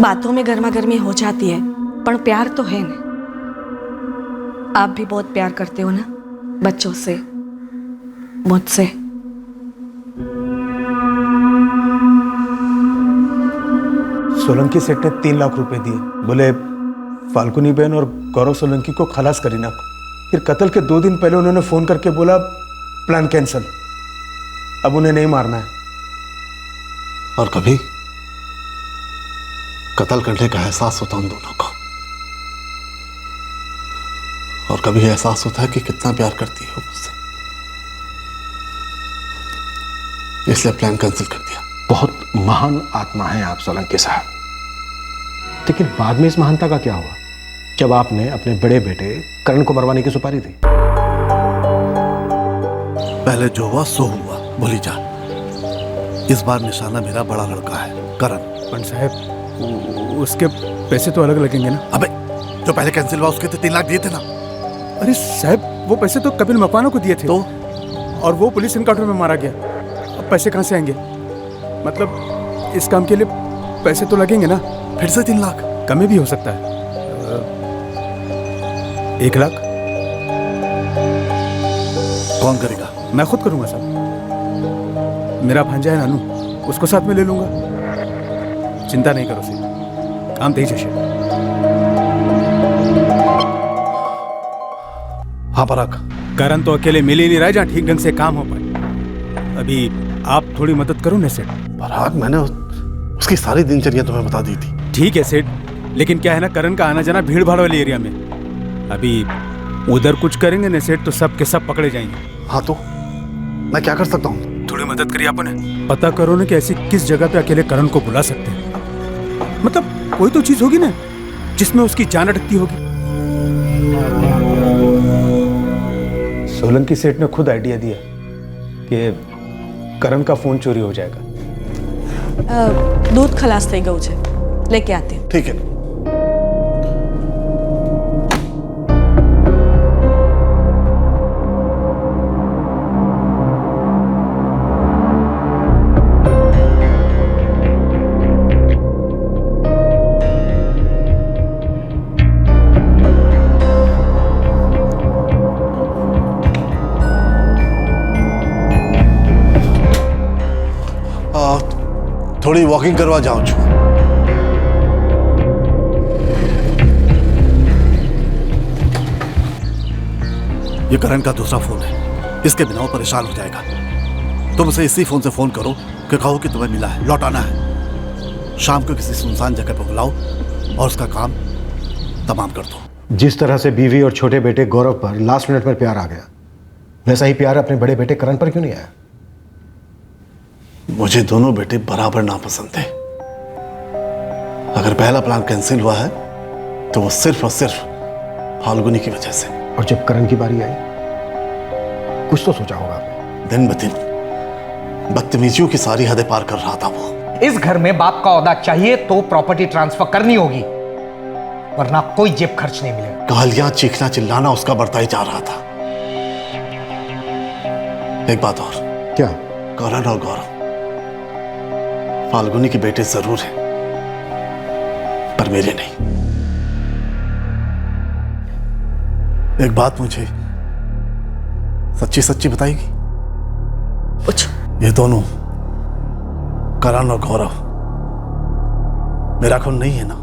बातों में गर्मा गर्मी हो जाती है, पर प्यार तो है ना। आप भी बहुत प्यार करते हो ना, बच्चों से, मुझसे। सोलंकी सेठ ने 3 लाख रुपए दिए, बोले फाल्गुनी बहन और गौरव सोलंकी को खलास करीना को। फिर कत्ल के 2 दिन पहले उन्होंने फोन करके बोला प्लान कैंसिल, अब उन्हें नहीं मारना है। और कभी कत्ल करने का एहसास होता उन दोनों को, और कभी एहसास होता है कि कितना प्यार करती है मुझसे, इसलिए प्लान कैंसिल कर दिया। बहुत महान आत्मा है आप सोलंकी साहब, लेकिन बाद में इस महानता का क्या हुआ जब आपने अपने बड़े बेटे करण को मरवाने की सुपारी दी? पहले जो हुआ सो हुआ, भूली जा। इस बार निशाना मेरा बड़ा लड़का है, करण। पर साहब उसके पैसे तो अलग लगेंगे ना? अबे जो पहले कैंसिल हुआ उसके तो 3 लाख दिए थे ना। अरे साहब वो पैसे तो कपिल मकवाना को दिए थे, तो और वो पुलिस इनकाउंटर में मारा गया। अब पैसे कहाँ से आएंगे? मतलब इस काम के लिए पैसे तो लगेंगे ना। फिर से 3 लाख कमी भी हो सकता है। 1 लाख कौन करेगा? मैं खुद करूंगा साहब। मेरा भांजा है नानू, उसको साथ में ले लूंगा। चिंता नहीं करो सही, काम तेज है। हाँ पराग, करण तो अकेले मिल ही नहीं रहा है जहाँ ठीक ढंग से काम हो पाए। अभी आप थोड़ी मदद करो ना सेठ। पराग, मैंने उसकी सारी दिनचर्या तुम्हें बता दी थी। ठीक है सेठ, लेकिन क्या है ना, करण का आना जाना भीड़ भाड़ वाले एरिया में। अभी उधर कुछ करेंगे ना सेठ तो सब के सब पकड़े जाएंगे। हाँ तो मैं क्या कर सकता हूँ? थोड़ी मदद करिए आपने। पता करो ना कि ऐसी किस जगह पे अकेले करण को बुला सकते हैं। मतलब कोई तो चीज होगी ना जिसमें उसकी जान अटकती होगी। सोलंकी सेठ ने खुद आइडिया दिया कि करण का फोन चोरी हो जाएगा। दूध खलास થઈ ગયું છે, लेके आते हैं। ठीक है। वॉकिंग करवा जाऊं छू। ये करण का दूसरा फोन है, इसके बिना वो परेशान हो जाएगा। तुम उसे इसी फोन से फोन करो कि कहो कि तुम्हें मिला है, लौटाना है। शाम को किसी सुनसान जगह पर बुलाओ और उसका काम तमाम कर दो। जिस तरह से बीवी और छोटे बेटे गौरव पर लास्ट मिनट में प्यार आ गया, वैसा ही प्यार अपने बड़े बेटे करण पर क्यों नहीं आया? मुझे दोनों बेटे बराबर नापसंद थे। अगर पहला प्लान कैंसिल हुआ है तो वो सिर्फ और सिर्फ फाल्गुनी की वजह से। और जब करण की बारी आई, कुछ तो सोचा होगा आपने। दिन ब दिन बदतमीजियों की सारी हदें पार कर रहा था वो। इस घर में बाप का औहदा चाहिए तो प्रॉपर्टी ट्रांसफर करनी होगी, वरना कोई जेब खर्च नहीं मिलेगा। गालियां, चीखना, चिल्लाना उसका बढ़ता ही जा रहा था। एक बात और। क्या? करण और गौरव फाल्गुनी के बेटे जरूर हैं, पर मेरे नहीं। एक बात मुझे सच्ची सच्ची बताएगी? पूछो। ये दोनों करण और गौरव मेरा खून नहीं है ना?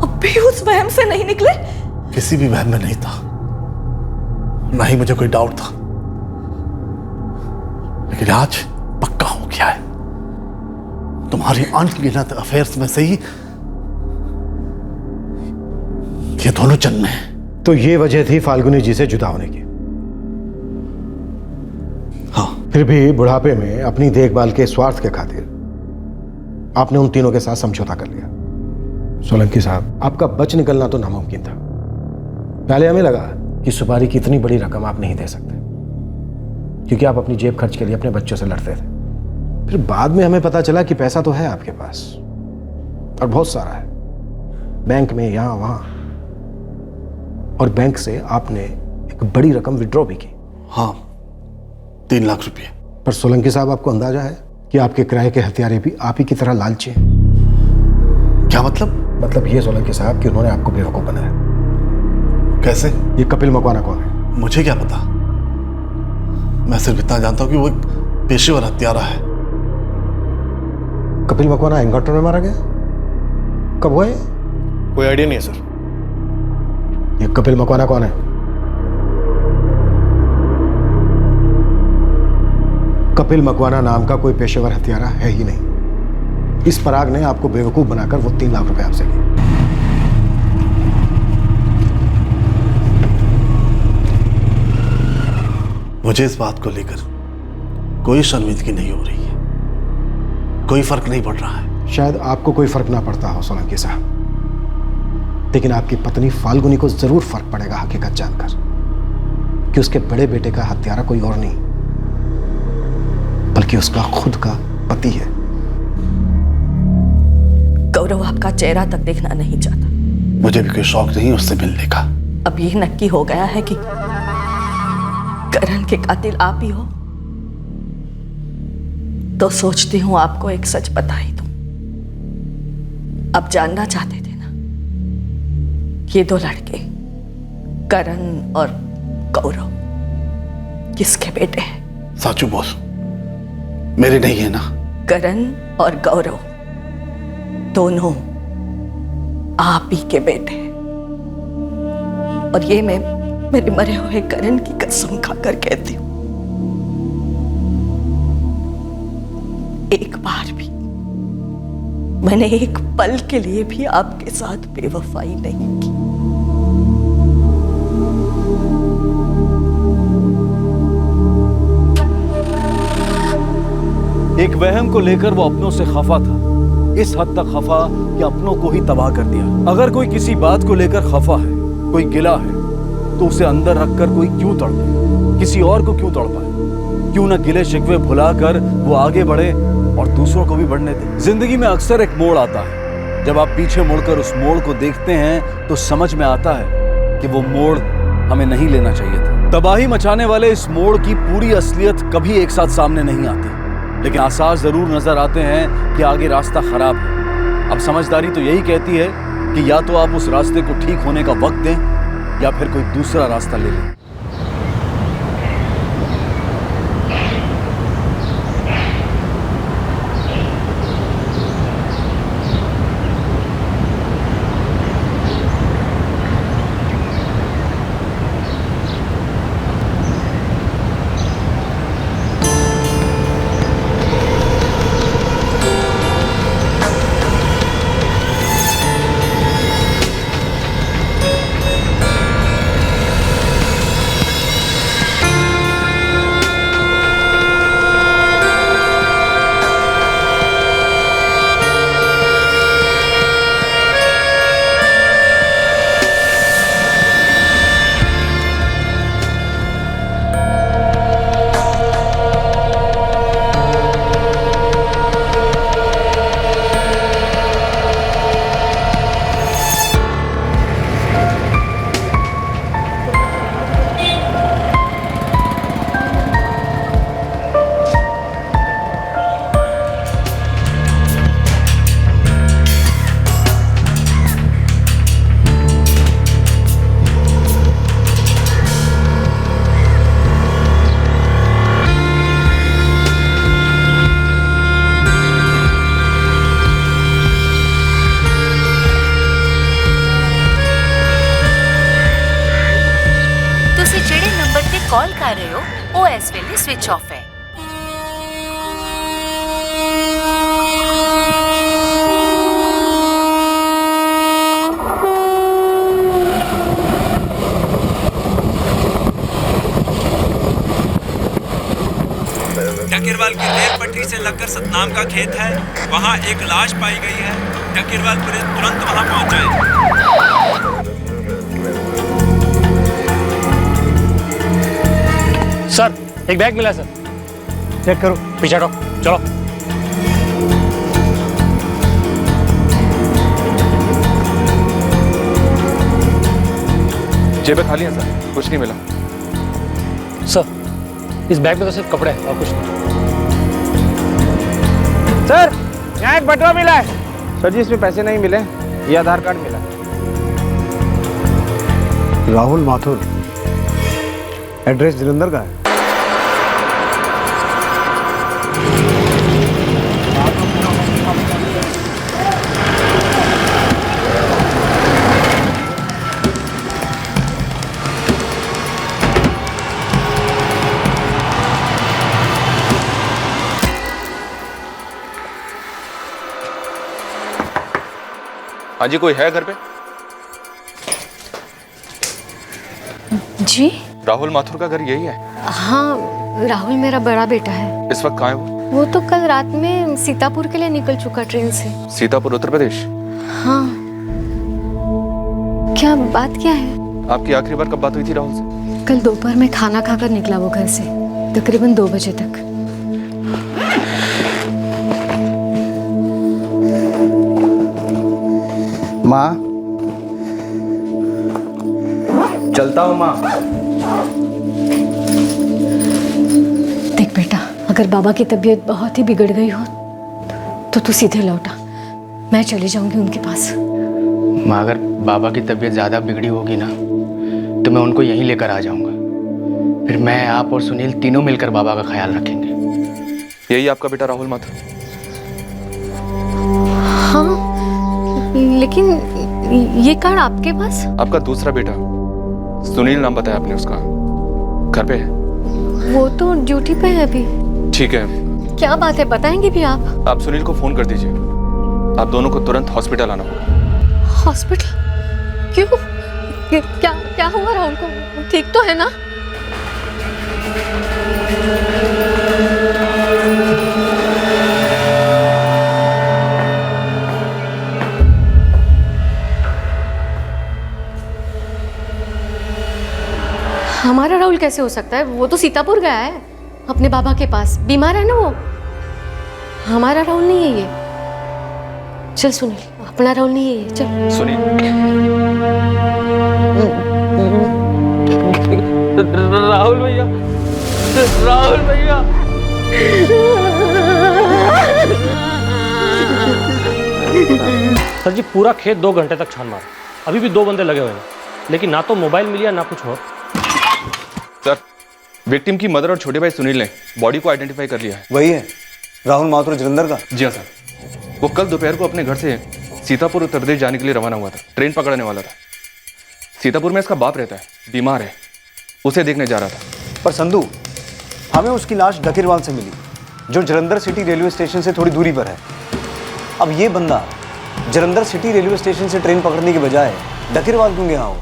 अब भी उस वहम से नहीं निकले? किसी भी वहम में नहीं था, ना ही मुझे कोई डाउट था, लेकिन आज पक्का हो गया है। तुम्हारी अनगिनत अफेयर्स में से ही ये दोनों जन्मे हैं। तो ये वजह थी फाल्गुनी जी से जुदा होने की। हाँ। फिर भी बुढ़ापे में अपनी देखभाल के स्वार्थ के खातिर आपने उन तीनों के साथ समझौता कर लिया। सोलंकी साहब, आपका बच निकलना तो नामुमकिन था। पहले हमें लगा कि सुपारी की इतनी बड़ी रकम आप नहीं दे सकते, क्योंकि आप अपनी जेब खर्च के लिए अपने बच्चों से लड़ते थे। फिर बाद में हमें पता चला कि पैसा तो है आपके पास, और बहुत सारा है, बैंक में, यहां वहां। और बैंक से आपने एक बड़ी रकम विड्रॉ भी की। हाँ, 3 लाख रुपए। पर सोलंकी साहब, आपको अंदाजा है कि आपके किराए के हथियारे भी आप ही की तरह लालची हैं? क्या मतलब? मतलब ये सोलंकी साहब कि उन्होंने आपको बेवकूफ बनाया। कैसे? ये कपिल मकवाना कौन है? मुझे क्या पता, मैं सिर्फ इतना जानता हूं कि वो एक पेशेवर हत्यारा है। कपिल मकवाना एनकाउंटर में मारा गया? कब हुआ ये? कोई आइडिया नहीं है सर। ये कपिल मकवाना कौन है? कपिल मकवाना नाम का कोई पेशेवर हत्यारा है ही नहीं। इस पराग ने आपको बेवकूफ बनाकर वो 3 लाख रुपए आपसे लिए। मुझे इस बात को लेकर कोई शर्मिंदगी नहीं हो रही है, कोई फर्क नहीं पड़ रहा है। शायद आपको कोई फर्क ना पड़ता हो सोलंकी साहब, लेकिन आपकी पत्नी फाल्गुनी को जरूर फर्क पड़ेगा हकीकत जानकर कि उसके बड़े बेटे का हत्यारा कोई और नहीं बल्कि उसका खुद का पति है। गौरव आपका चेहरा तक देखना नहीं चाहता। मुझे भी कोई शौक नहीं उससे मिलने का। अब ये नक्की हो गया है कि करण के कातिल आप ही हो, तो सोचती हूं आपको एक सच बता ही दूं। अब जानना चाहते थे ना, ये 2 लड़के करण और गौरव किसके बेटे हैं? साचू बोल, मेरे नहीं है ना? करण और गौरव दोनों आप ही के बेटे हैं, और ये मैं मेरे मरे हुए करण की कसम खाकर कहती हूं, एक बार भी मैंने एक पल के लिए भी आपके साथ बेवफाई नहीं की। एक वहम को लेकर वो अपनों से खफा था, इस हद तक खफा कि अपनों को ही तबाह कर दिया। अगर कोई किसी बात को लेकर खफा है, कोई गिला है, तो उसे अंदर रखकर कोई क्यों तड़पे, किसी और को क्यों तड़पाए? क्यों ना गिले शिकवे भुलाकर वो आगे बढ़े और दूसरों को भी बढ़ने दे। जिंदगी में अक्सर एक मोड़ आता है, जब आप पीछे मुड़कर उस मोड़ को देखते हैं तो समझ में आता है कि वो मोड़ हमें नहीं लेना चाहिए था। तबाही मचाने वाले इस मोड़ की पूरी असलियत कभी एक साथ सामने नहीं आती, लेकिन आसार जरूर नजर आते हैं कि आगे रास्ता खराब है। अब समझदारी तो यही कहती है कि या तो आप उस रास्ते को ठीक होने का वक्त दें या फिर कोई दूसरा रास्ता ले लें। इस वेले स्विच ऑफ है। डकेरवाल की रेल पटरी से लगकर सतनाम का खेत है, वहाँ एक लाश पाई गई है। डकेरवाल पुलिस तुरंत वहाँ पहुँच जाए। सर एक बैग मिला सर। चेक करो। पीछे हटो, चलो। जेबें खाली हैं सर, कुछ नहीं मिला। सर इस बैग में तो सिर्फ कपड़े हैं और कुछ नहीं। सर यहाँ एक बटुआ मिला है। सर जी इसमें पैसे नहीं मिले, ये आधार कार्ड मिला। राहुल माथुर, एड्रेस जलंधर का है। हाँ जी, कोई है घर पे? जी राहुल माथुर का घर यही है? हाँ, राहुल मेरा बड़ा बेटा है। इस वक्त कहाँ है वो? वो तो कल रात में सीतापुर के लिए निकल चुका ट्रेन से। सीतापुर, उत्तर प्रदेश? हाँ, क्या बात क्या है? आपकी आखिरी बार कब बात हुई थी राहुल से? कल दोपहर में खाना खाकर निकला वो घर से, तकरीबन 2 बजे तक। माँ, चलता हूँ माँ। देख बेटा, अगर बाबा की तबीयत बहुत ही बिगड़ गई हो तो तू सीधे लौटा, मैं चली जाऊंगी उनके पास। माँ अगर बाबा की तबीयत ज़्यादा बिगड़ी होगी ना तो मैं उनको यहीं लेकर आ जाऊंगा। फिर मैं, आप और सुनील तीनों मिलकर बाबा का ख्याल रखेंगे। यही आपका बेटा राहुल माथुर? हाँ, लेकिन ये कार्ड आपके पास? आपका दूसरा बेटा सुनील नाम बताया आपने उसका, घर पे है? वो तो ड्यूटी पे है अभी। ठीक है। क्या बात है, बताएंगे भी आप? आप सुनील को फोन कर दीजिए, आप दोनों को तुरंत हॉस्पिटल आना होगा। हॉस्पिटल? क्यों? क्या क्या हुआ राहुल को? ठीक तो है ना? हमारा राहुल कैसे हो सकता है? वो तो सीतापुर गया है अपने बाबा के पास, बीमार है ना वो। हमारा राहुल नहीं है ये। चल सुनील, अपना राहुल नहीं है ये, चल। सुनील, राहुल भैया, राहुल भैया। सर जी पूरा खेत 2 घंटे तक छान मारा, अभी भी 2 बंदे लगे हुए हैं, लेकिन ना तो मोबाइल मिला ना कुछ और। सर, विक्टिम की मदर और छोटे भाई सुनील ने बॉडी को आइडेंटिफाई कर लिया है। वही है राहुल माथुर, जलंधर का? जी हाँ सर, वो कल दोपहर को अपने घर से सीतापुर उत्तर प्रदेश जाने के लिए रवाना हुआ था, ट्रेन पकड़ने वाला था। सीतापुर में इसका बाप रहता है, बीमार है, उसे देखने जा रहा था। पर संधू, हमें उसकी लाश डकेरवाल से मिली, जो जलंधर सिटी रेलवे स्टेशन से थोड़ी दूरी पर है। अब ये बंदा जलंधर सिटी रेलवे स्टेशन से ट्रेन पकड़ने के बजाय डकेरवाल क्यों गया हो?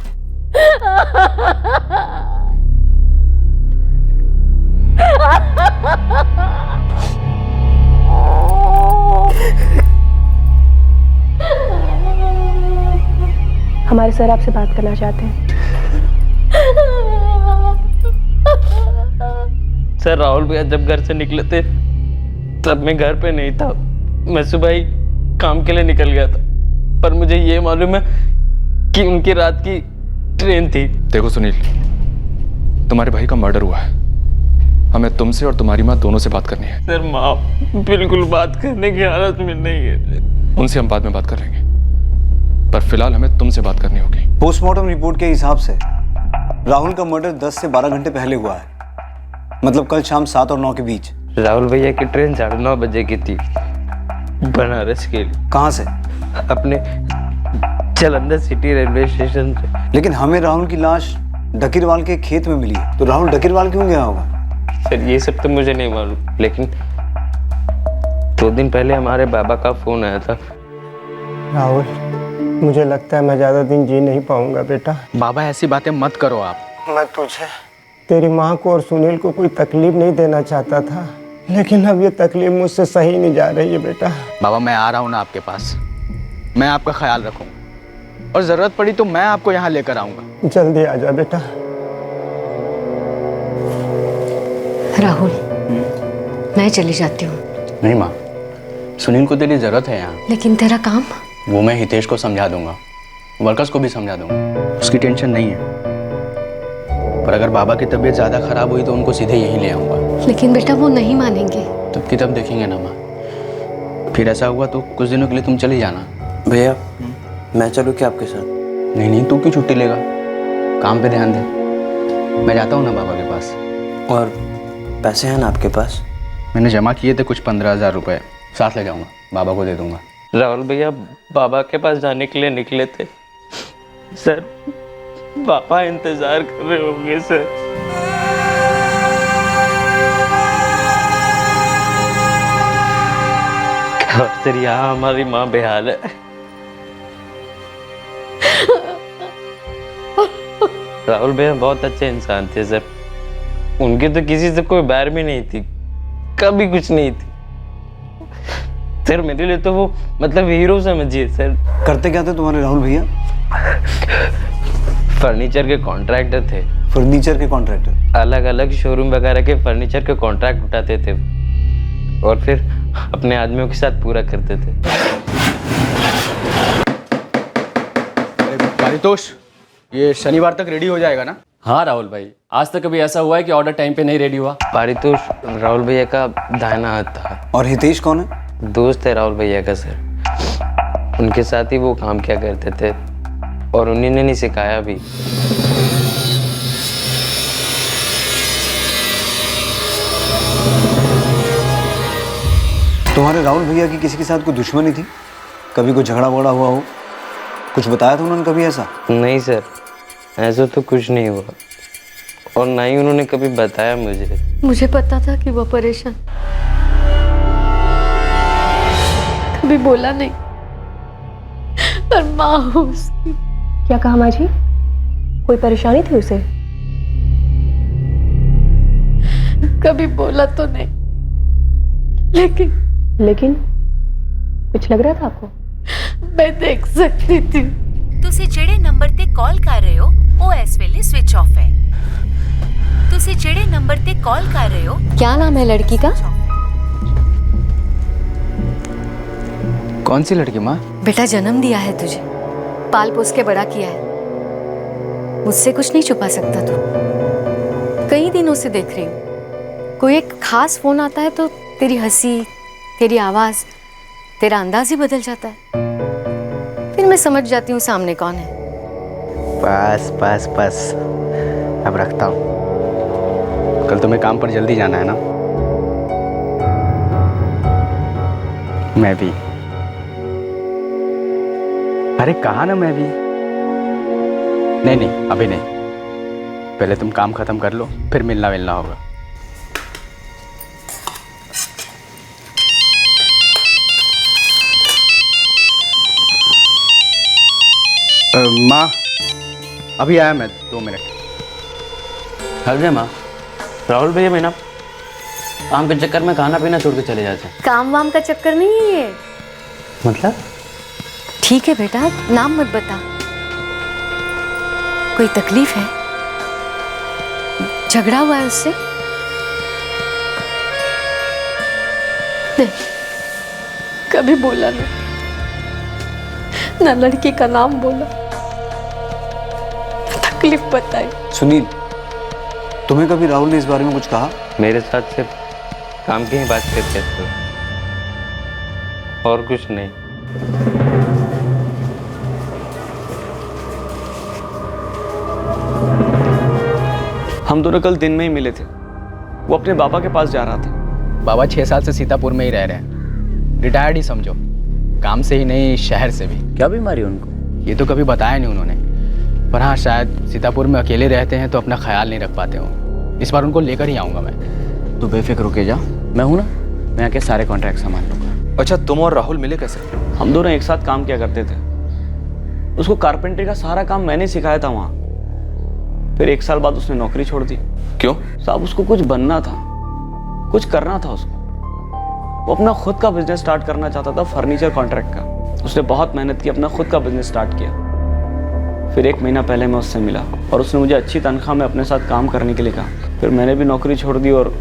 हमारे सर आपसे बात करना चाहते हैं। सर राहुल भैया जब घर से निकले थे तब मैं घर पे नहीं था, मैं सुबह ही काम के लिए निकल गया था, पर मुझे ये मालूम है कि उनकी रात की ट्रेन थी। देखो सुनील, तुम्हारे भाई का मर्डर हुआ है, हमें तुमसे और तुम्हारी माँ दोनों से बात करनी है। सर माँ बिल्कुल बात करने की हालत में नहीं है। उनसे हम बाद में बात कर लेंगे, पर फिलहाल हमें तुमसे बात करनी होगी। पोस्टमार्टम रिपोर्ट के हिसाब से राहुल का मर्डर 10 से 12 घंटे पहले हुआ है, मतलब कल शाम 7 और 9 के बीच। राहुल भैया की ट्रेन 9:30 बजे की थी बनारस के लिए। कहाँ से? अपने जलंधर सिटी रेलवे स्टेशन से। लेकिन हमें राहुल की लाश डकेरवाल के खेत में मिली है, तो राहुल डकेरवाल क्यों गया होगा? सर ये सब तो मुझे नहीं मालूम, लेकिन 2 दिन पहले हमारे बाबा का फोन आया था। राहुल, मुझे लगता है मैं ज़्यादा दिन जी नहीं पाऊंगा बेटा। बाबा ऐसी बातें मत करो आप। मैं तुझे, तेरी माँ को और सुनील को कोई तकलीफ नहीं देना चाहता था, लेकिन अब ये तकलीफ मुझसे सही नहीं जा रही है बेटा। बाबा मैं आ रहा हूँ ना आपके पास, मैं आपका ख्याल रखूँगा और ज़रूरत पड़ी तो मैं आपको यहाँ लेकर आऊँगा। जल्दी आ जा बेटा। राहुल, मैं चली जाती हूँ। नहीं माँ, सुनील को तेरी ज़रूरत है यहाँ। लेकिन तेरा काम? वो मैं हितेश को समझा दूंगा, वर्कर्स को भी समझा दूंगा, उसकी टेंशन नहीं है। पर अगर बाबा की तबीयत ज़्यादा खराब हुई तो उनको सीधे यहीं ले आऊँगा। लेकिन बेटा वो नहीं मानेंगे। तब की तब देखेंगे ना माँ। फिर ऐसा हुआ तो कुछ दिनों के लिए तुम चली जाना। भैया मैं चलूँ क्या आपके साथ? नहीं नहीं, तू क्यों छुट्टी लेगा, काम पे ध्यान दे। मैं जाता हूँ ना बाबा के पास। और पैसे हैं ना आपके पास? मैंने जमा किए थे कुछ 15,000 रुपये, साथ ले जाऊँगा, बाबा को दे दूँगा। राहुल भैया बाबा के पास जाने के लिए निकले थे सर, पापा इंतजार कर रहे होंगे सर। सर यहाँ हमारी माँ बेहाल है। राहुल भैया बहुत अच्छे इंसान थे सर, उनके तो किसी से कोई बैर भी नहीं थी, कभी कुछ नहीं थी सर। मेरे लिए तो वो मतलब हीरो समझिए सर। करते क्या थे तुम्हारे राहुल भैया? फर्नीचर के कॉन्ट्रैक्टर थे। फर्नीचर के कॉन्ट्रैक्टर? अलग अलग शोरूम वगैरह के फर्नीचर के कॉन्ट्रैक्ट उठाते थे और फिर अपने आदमियों के साथ पूरा करते थे। पारितोष, ये शनिवार तक रेडी हो जाएगा ना? हाँ राहुल भाई, आज तक कभी ऐसा हुआ है कि ऑर्डर टाइम पे नहीं रेडी हुआ? पारितोष राहुल भैया का दाहिना हाथ था। और हितेश कौन है? दोस्त है राहुल भैया का सर, उनके साथ ही वो काम किया करते थे और उन्हीं ने नहीं सिखाया भी। तुम्हारे राहुल भैया की किसी के साथ कोई दुश्मनी थी? कभी कोई झगड़ा वगड़ा हुआ हो? कुछ बताया था उन्होंने कभी ऐसा? नहीं सर, ऐसा तो कुछ नहीं हुआ और ना ही उन्होंने कभी बताया मुझे। मुझे पता था कि वो परेशान, कभी बोला नहीं, पर माँ हूँ उसकी। क्या कहा माँ जी? कोई परेशानी थी उसे? कभी बोला तो नहीं, लेकिन कुछ लग रहा था आपको? मैं देख सकती थी। ਤੁਸੀਂ ਜਿਹੜੇ ਨੰਬਰ ਤੇ ਕਾਲ ਕਰ ਰਹੇ ਹੋ ਉਹ ਇਸ ਵੇਲੇ ਸਵਿਚ ਆਫ ਹੈ। ਤੁਸੀਂ ਜਿਹੜੇ ਨੰਬਰ ਤੇ ਕਾਲ ਕਰ ਰਹੇ ਹੋ। क्या नाम है लड़की का? कौन सी लड़की माँ? बेटा जन्म दिया है तुझे, पाल पोस के बड़ा किया है, मुझसे कुछ नहीं छुपा सकता तू। कई दिनों से देख रही हूँ, कोई एक खास फोन आता है तो तेरी हंसी, तेरी आवाज, तेरा अंदाज ही बदल जाता है। फिर मैं समझ जाती हूँ सामने कौन है। बस बस बस, अब रखता हूँ। कल तुम्हें काम पर जल्दी जाना है ना? मैं भी। अरे कहा ना मैं भी। नहीं नहीं अभी नहीं, पहले तुम काम खत्म कर लो, फिर मिलना मिलना होगा। माँ अभी आया मैं, 2 मिनट। हर माँ, राहुल भैया मैं ना काम के चक्कर में खाना पीना छोड़ के चले जाते हैं। काम वाम का चक्कर नहीं है ये। मतलब? ठीक है बेटा, नाम मत बता। कोई तकलीफ है? झगड़ा हुआ है उससे? नहीं, कभी बोला नहीं, ना लड़की का नाम बोला, तकलीफ बताई। सुनील, तुम्हें कभी राहुल ने इस बारे में कुछ कहा? मेरे साथ सिर्फ काम की ही बात करते थे और कुछ नहीं। हम दोनों कल दिन में ही मिले थे, वो अपने बाबा के पास जा रहा था। बाबा 6 साल से सीतापुर में ही रह रहे हैं, रिटायर्ड ही समझो, काम से ही नहीं शहर से भी। क्या बीमारी उनको? ये तो कभी बताया नहीं उन्होंने, पर हाँ शायद सीतापुर में अकेले रहते हैं तो अपना ख्याल नहीं रख पाते हो। इस बार उनको लेकर ही आऊँगा मैं। तू बेफिक्र रुके जा, मैं हूं ना, मैं आके सारे कॉन्ट्रैक्ट संभाल लूंगा। अच्छा, तुम और राहुल मिले कैसे? हम दोनों एक साथ काम किया करते थे। उसको कारपेंटरी का सारा काम मैंने सिखाया था वहाँ। फिर 1 साल बाद उसने नौकरी छोड़ दी। क्यों? साहब उसको कुछ बनना था, कुछ करना था उसको। वो अपना खुद का बिजनेस स्टार्ट करना चाहता था, फर्नीचर कॉन्ट्रैक्ट का। उसने बहुत मेहनत की, अपना खुद का बिजनेस स्टार्ट किया। फिर 1 महीना पहले मैं उससे मिला और उसने मुझे अच्छी तनख्वाह में अपने साथ काम करने के लिए कहा। फिर मैंने भी नौकरी छोड़ दी और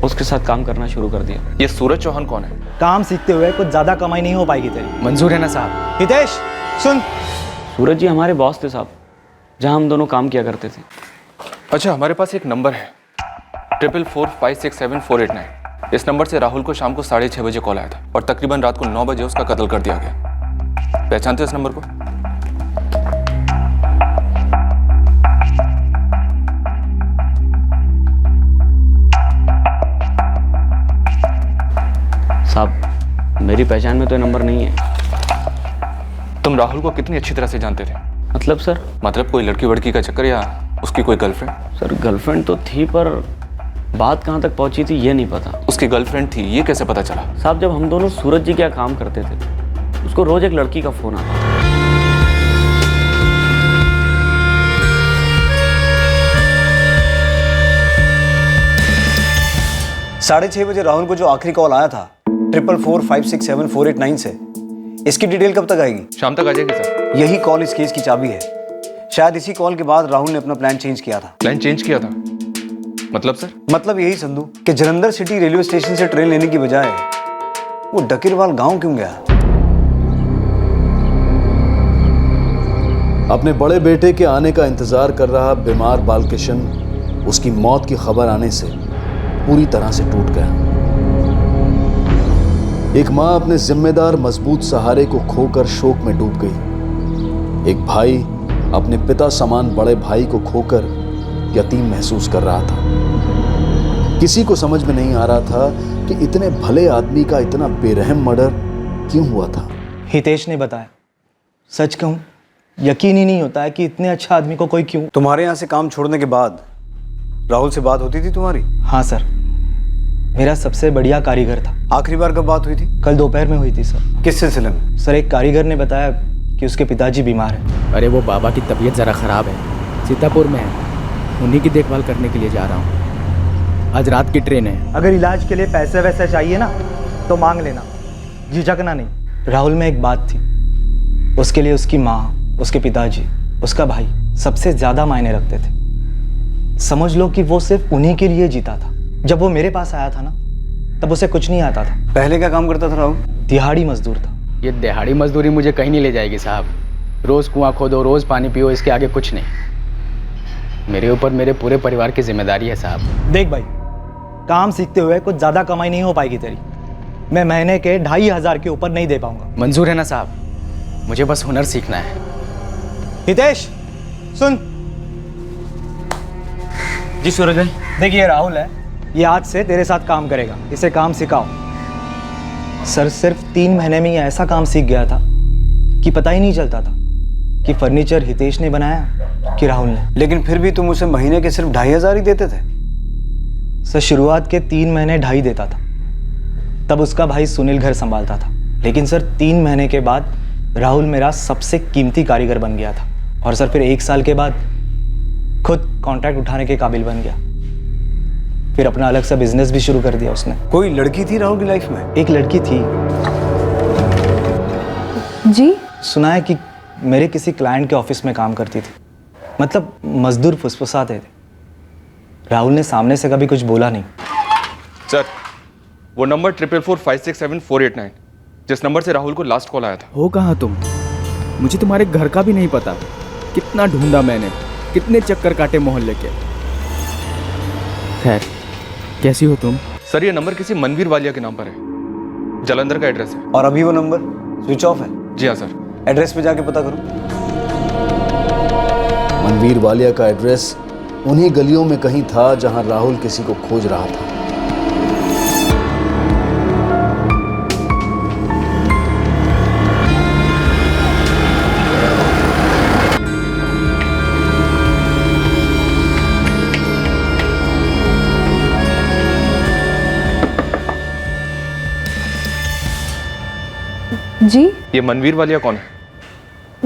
उसके साथ काम करना शुरू कर दिया। ये सूरज चौहान कौन है? काम सीखते हुए कुछ ज्यादा कमाई नहीं हो पाएगी तेरी। मंजूर है ना साहब? हितेश सुन, सूरज जी हमारे बॉस थे साहब, जहाँ हम दोनों काम किया करते थे। अच्छा, हमारे पास एक नंबर है 4445674889। इस नंबर से राहुल को शाम को 6:30 बजे कॉल आया था और तकरीबन रात को 9 बजे उसका कत्ल कर दिया गया। पहचानते हो इस नंबर को? साहब मेरी पहचान में तो ये नंबर नहीं है। तुम राहुल को कितनी अच्छी तरह से जानते थे? मतलब सर? मतलब कोई लड़की वड़की का चक्कर या उसकी कोई गर्लफ्रेंड? सर गर्लफ्रेंड तो थी, पर बात कहाँ तक पहुंची थी ये नहीं पता। उसकी गर्लफ्रेंड थी, ये कैसे पता चला? साहब जब हम दोनों सूरज जी क्या काम करते थे, उसको रोज एक लड़की का फोन आता था। 6:30 बजे राहुल को जो आखिरी कॉल आया था 4445674889 से, इसकी डिटेल कब तक आएगी? शाम तक आ जाएगी सर। यही कॉल इस केस की चाबी है। शायद इसी कॉल के बाद राहुल ने अपना प्लान चेंज किया था। प्लान चेंज किया था? मतलब सर? मतलब यही संधू कि जलंधर सिटी रेलवे स्टेशन से ट्रेन लेने की बजाय वो डकीरवाल गांव क्यों गया? अपने बड़े बेटे के आने का इंतजार कर रहा बीमार बालकिशन उसकी मौत की खबर आने से पूरी तरह से टूट गया। एक मां अपने जिम्मेदार मजबूत सहारे को खोकर शोक में डूब गई। एक भाई अपने पिता समान बड़े भाई को खोकर यतीम महसूस कर रहा था। किसी को समझ में नहीं आ रहा था कि इतने भले आदमी का इतना बेरहम मर्डर क्यों हुआ था। हितेश ने बताया। सच कहूं, यकीन ही नहीं होता है कि इतने अच्छे आदमी को कोई क्यों। तुम्हारे यहाँ से काम छोड़ने के बाद राहुल से बात होती थी तुम्हारी? हाँ सर, मेरा सबसे बढ़िया कारीगर था। आखिरी बार कब बात हुई थी? कल दोपहर में हुई थी सर। किस सिलसिले में? सर एक कारीगर ने बताया कि उसके पिताजी बीमार हैं। अरे वो बाबा की तबीयत ज़रा ख़राब है, सीतापुर में है, उन्हीं की देखभाल करने के लिए जा रहा हूँ। आज रात की ट्रेन है। अगर इलाज के लिए पैसे वैसे चाहिए ना तो मांग लेना, झिझकना नहीं। राहुल में एक बात थी, उसके लिए उसकी माँ, उसके पिताजी, उसका भाई सबसे ज़्यादा मायने रखते थे। समझ लो कि वो सिर्फ उन्हीं के लिए जीता था। जब वो मेरे पास आया था ना, तब उसे कुछ नहीं आता था। पहले क्या काम करता था राहुल? दिहाड़ी मजदूर था। ये दिहाड़ी मजदूरी मुझे कहीं नहीं ले जाएगी साहब। रोज़ कुआं खोदो, रोज़ पानी पियो, इसके आगे कुछ नहीं। मेरे ऊपर मेरे पूरे परिवार की जिम्मेदारी है साहब। देख भाई, काम सीखते हुए कुछ ज़्यादा कमाई नहीं हो पाएगी तेरी। मैं महीने के 2500 के ऊपर नहीं दे पाऊंगा। मंजूर है ना साहब? मुझे बस हुनर सीखना है। हितेश सुन। जी सूरज भाई। देखिए राहुल है, ये आज से तेरे साथ काम करेगा। इसे काम सिखाओ। सर सिर्फ 3 महीने में ये ऐसा काम सीख गया था कि पता ही नहीं चलता था कि फर्नीचर हितेश ने बनाया कि राहुल ने। लेकिन फिर भी तुम उसे महीने के सिर्फ 2500 ही देते थे? सर शुरुआत के 3 महीने 2.5 देता था, तब उसका भाई सुनील घर संभालता था। लेकिन सर 3 महीने के बाद राहुल मेरा सबसे कीमती कारीगर बन गया था। और सर फिर 1 साल के बाद खुद कॉन्ट्रैक्ट उठाने के काबिल बन गया। फिर अपना अलग सा बिजनेस भी शुरू कर दिया उसने। कोई लड़की थी राहुल की लाइफ में? एक लड़की थी जी। सुना है कि मेरे किसी क्लाइंट के ऑफिस में काम करती थी। मतलब मजदूर फुसफुसाते थे। राहुल ने सामने से कभी कुछ बोला नहीं। सर वो नंबर 4445674889 जिस नंबर से राहुल को लास्ट कॉल आया था। हो कहाँ तुम? मुझे तुम्हारे घर का भी नहीं पता। कितना ढूंढा मैंने, कितने चक्कर काटे मोहल्ले के। खैर, कैसी हो तुम? सर ये नंबर किसी मनवीर वालिया के नाम पर है, जलंधर का एड्रेस है। और अभी वो नंबर स्विच ऑफ है? जी हाँ सर। एड्रेस पे जाके पता करो। मनवीर वालिया का एड्रेस उन्हीं गलियों में कहीं था जहां राहुल किसी को खोज रहा था। जी ये मनवीर वालिया कौन है?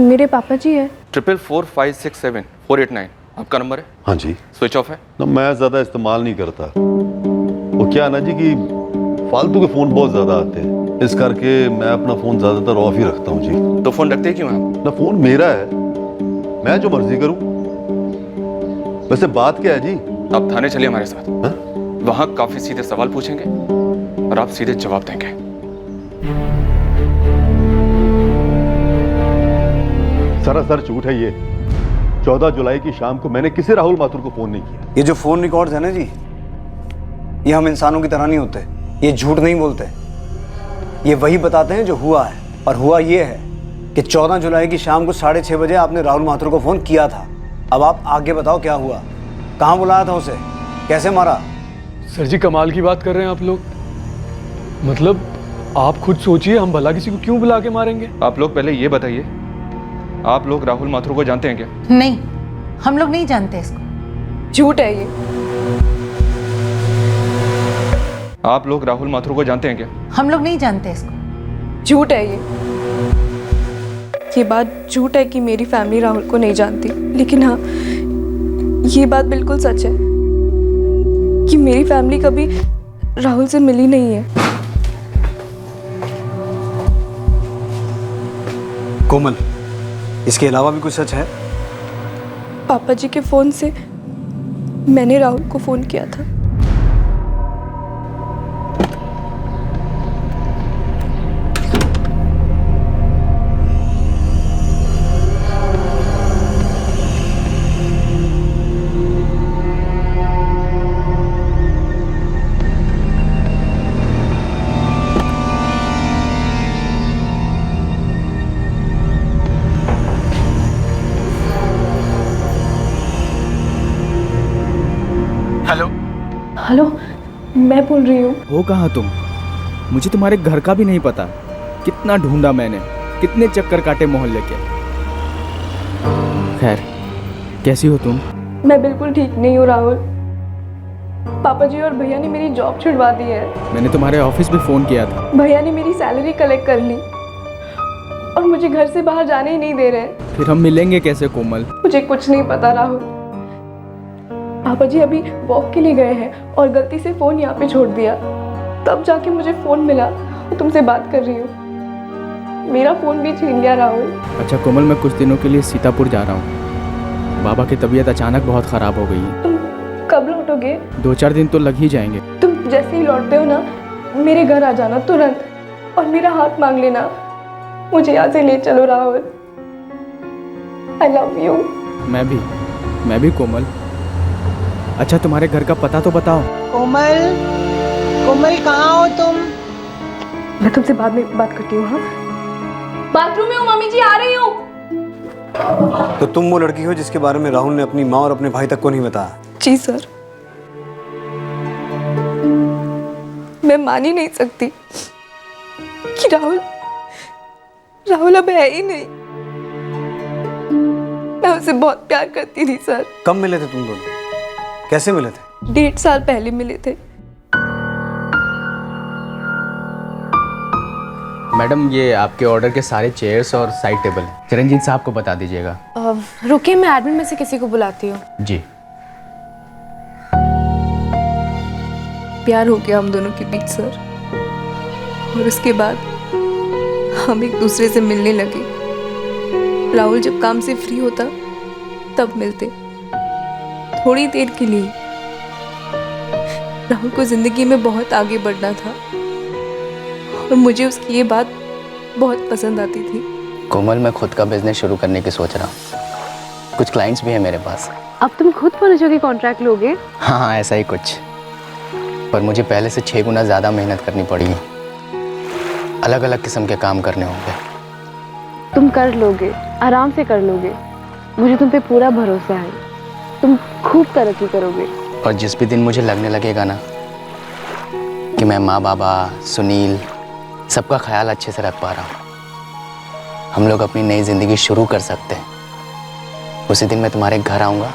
मेरे पापा जी है। 444567 आपका नंबर है? हाँ जी। स्विच ऑफ है? ना मैं ज़्यादा इस्तेमाल नहीं करता। वो क्या है ना जी कि फालतू के फ़ोन बहुत ज़्यादा आते हैं, इस करके मैं अपना फ़ोन ज़्यादातर ऑफ ही रखता हूँ जी। तो फ़ोन रखते क्यों आप? ना फ़ोन मेरा है, मैं जो मर्जी करूँ। वैसे बात क्या है जी? आप थाने चलिए हमारे साथ। वहाँ काफ़ी सीधे सवाल पूछेंगे और आप सीधे जवाब देंगे। सरासर झूठ है ये। 14 जुलाई की शाम को मैंने किसी राहुल माथुर को फोन नहीं किया। ये जो फोन रिकॉर्ड्स है ना जी, ये हम इंसानों की तरह नहीं होते। ये झूठ नहीं बोलते, ये वही बताते हैं जो हुआ है। और हुआ ये है कि 14 जुलाई की शाम को 6:30 बजे आपने राहुल माथुर को फोन किया था। अब आप आगे बताओ क्या हुआ, कहाँ बुलाया था उसे, कैसे मारा? सर जी कमाल की बात कर रहे हैं आप लोग। मतलब आप खुद सोचिए, हम भला किसी को क्यों बुला के मारेंगे? आप लोग पहले ये बताइए, आप लोग राहुल माथुर को जानते हैं क्या? नहीं, हम लोग नहीं जानते इसको। झूठ है ये। आप लोग राहुल माथुर को जानते हैं क्या? हम लोग नहीं जानते इसको। झूठ है ये बात झूठ है कि मेरी फैमिली राहुल को नहीं जानती। लेकिन हाँ, ये बात बिल्कुल सच है कि मेरी फैमिली कभी राहुल से मिली नहीं है। कोमल, इसके अलावा भी कुछ सच है? पापा जी के फोन से मैंने राहुल को फोन किया था। हेलो, मैं बोल रही हूँ। हो कहाँ तुम? मुझे तुम्हारे घर का भी नहीं पता। कितना ढूंढा मैंने, कितने चक्कर काटे मोहल्ले के। खैर, कैसी हो तुम? मैं बिल्कुल ठीक नहीं हूँ राहुल। पापा जी और भैया ने मेरी जॉब छुड़वा दी है। मैंने तुम्हारे ऑफिस में फोन किया था। भैया ने मेरी सैलरी कलेक्ट कर ली और मुझे घर से बाहर जाने ही नहीं दे रहे। फिर हम मिलेंगे कैसे कोमल? मुझे कुछ नहीं पता राहुल। पापा जी अभी वॉक के लिए गए हैं और गलती से फोन यहाँ पे छोड़ दिया। तब जाके मुझे फोन मिला और तुमसे बात कर रही हूँ। मेरा फोन भी छीन लिया राहुल। अच्छा कोमल, मैं कुछ दिनों के लिए सीतापुर जा रहा हूँ। बाबा की तबीयत अचानक बहुत ख़राब हो गई है। तुम कब लौटोगे? 2-4 दिन तो लग ही जाएंगे। तुम जैसे ही लौटते हो ना, मेरे घर आ जाना तुरंत और मेरा हाथ मांग लेना। मुझे यहाँ से ले चलो राहुल। I love you. मैं भी कोमल। अच्छा तुम्हारे घर का पता तो बताओ। कोमल, कोमल कहाँ हो तुम? मैं तुमसे बाद में बात करती हूँ। हाँ, बाथरूम में हूँ मम्मी जी, आ रही हूँ। तो तुम वो लड़की हो जिसके बारे में राहुल ने अपनी माँ और अपने भाई तक को नहीं बताया? जी सर। मैं मान ही नहीं सकती कि राहुल अब है ही नहीं। मैं उसे बहुत प्यार करती थी सर। कब मिले थे तुम दोनों? कैसे मिले थे? 1.5 साल पहले मिले थे। मैडम, ये आपके ऑर्डर के सारे चेयर्स और साइड टेबल चिरंजीत साहब को बता दीजिएगा। रुकिए, मैं एडमिन में से किसी को बुलाती हूँ। जी। प्यार हो गया हम दोनों के बीच सर, और उसके बाद हम एक दूसरे से मिलने लगे। राहुल जब काम से फ्री होता तब मिलते, थोड़ी देर के लिए। राहुल को जिंदगी में बहुत आगे बढ़ना था और मुझे उसकी ये बात बहुत पसंद आती थी। कोमल, मैं खुद का बिजनेस शुरू करने की सोच रहा हूँ। कुछ क्लाइंट्स भी हैं मेरे पास। अब तुम खुद फर्नीचर की कॉन्ट्रैक्ट लोगे? हाँ, ऐसा ही कुछ। पर मुझे पहले से 6 गुना ज़्यादा मेहनत करनी पड़ेगी। अलग अलग किस्म के काम करने होंगे। तुम कर लोगे, आराम से कर लोगे। मुझे तुम पे पूरा भरोसा है। तुम खूब तरक्की करोगे। और जिस भी दिन मुझे लगने लगेगा ना कि मैं माँ, बाबा, सुनील, सबका ख्याल अच्छे से रख पा रहा हूँ, हम लोग अपनी नई जिंदगी शुरू कर सकते हैं, उसी दिन मैं तुम्हारे घर आऊँगा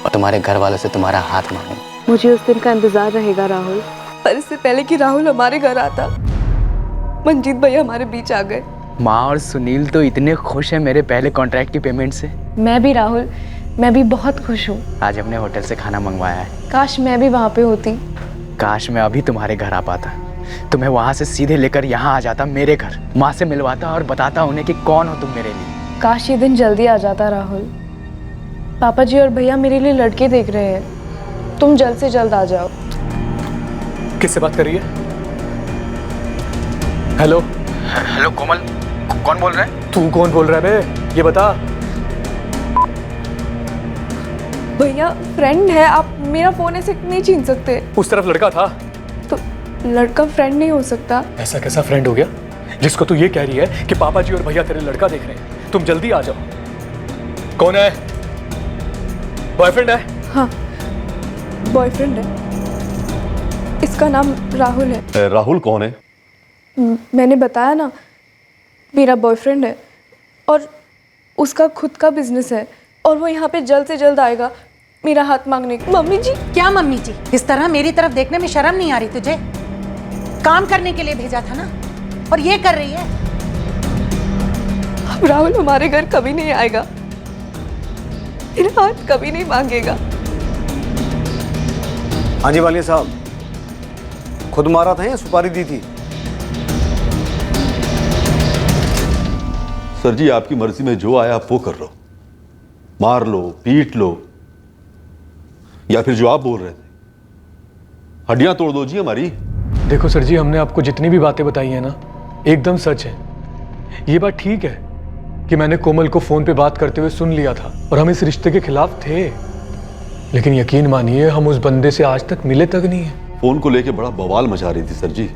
और तुम्हारे घर वालों से तुम्हारा हाथ मांगूंगा। मुझे उस दिन का इंतजार रहेगा राहुल। पर इससे पहले कि राहुल हमारे घर आता, मंजीत भैया हमारे बीच आ गए। माँ और सुनील तो इतने खुश हैं मेरे पहले कॉन्ट्रैक्ट की पेमेंट से। मैं भी राहुल, मैं भी बहुत खुश हूँ। आज हमने होटल से खाना मंगवाया है। काश मैं भी वहाँ पे होती। काश मैं अभी तुम्हारे घर आ पाता, तुम्हें वहाँ से सीधे लेकर यहाँ आ जाता मेरे घर, माँ से मिलवाता और बताता उन्हें कि कौन हो तुम मेरे लिए। काश ये दिन जल्दी आ जाता राहुल। पापा जी और भैया मेरे लिए लड़के देख रहे हैं, तुम जल्द से जल्द आ जाओ। किससे बात कर रही है? हेलो हेलो कोमल, कौन बोल रहा है? तू कौन बोल रहा है बे, ये बता। भैया फ्रेंड है, आप मेरा फोन ऐसे नहीं छीन सकते। उस तरफ लड़का था तो लड़का फ्रेंड नहीं हो सकता। ऐसा कैसा फ्रेंड हो गया जिसको तू ये कह रही है कि पापा जी और भैया तेरे लड़का देख रहे हैं, तुम जल्दी आ जाओ। कौन है? बॉयफ्रेंड है? हाँ बॉयफ्रेंड है, इसका नाम राहुल है। राहुल कौन है? मैंने बताया ना, मेरा बॉयफ्रेंड है और उसका खुद का बिजनेस है और वो यहाँ पे जल्द से जल्द आएगा मेरा हाथ मांगने। मम्मी जी। क्या मम्मी जी? इस तरह मेरी तरफ देखने में शर्म नहीं आ रही तुझे? काम करने के लिए भेजा था ना, और ये कर रही है। अब राहुल हमारे घर कभी नहीं आएगा, मेरा हाथ कभी नहीं मांगेगा। हाँ जी वालिया साहब, खुद मारा था या सुपारी दी थी? सर जी आपकी मर्जी में जो आया आप वो कर लो, मार लो, पीट लो, या फिर जो आप बोल रहे थे हड्डियां तोड़ दो जी हमारी। देखो सर जी, हमने आपको जितनी भी बातें बताई है ना एकदम सच है। ये बात ठीक है कि मैंने कोमल को फोन पे बात करते हुए सुन लिया था और हम इस रिश्ते के खिलाफ थे, लेकिन यकीन मानिए हम उस बंदे से आज तक मिले तक नहीं है। फोन को लेके बड़ा बवाल मचा रही थी सर जी,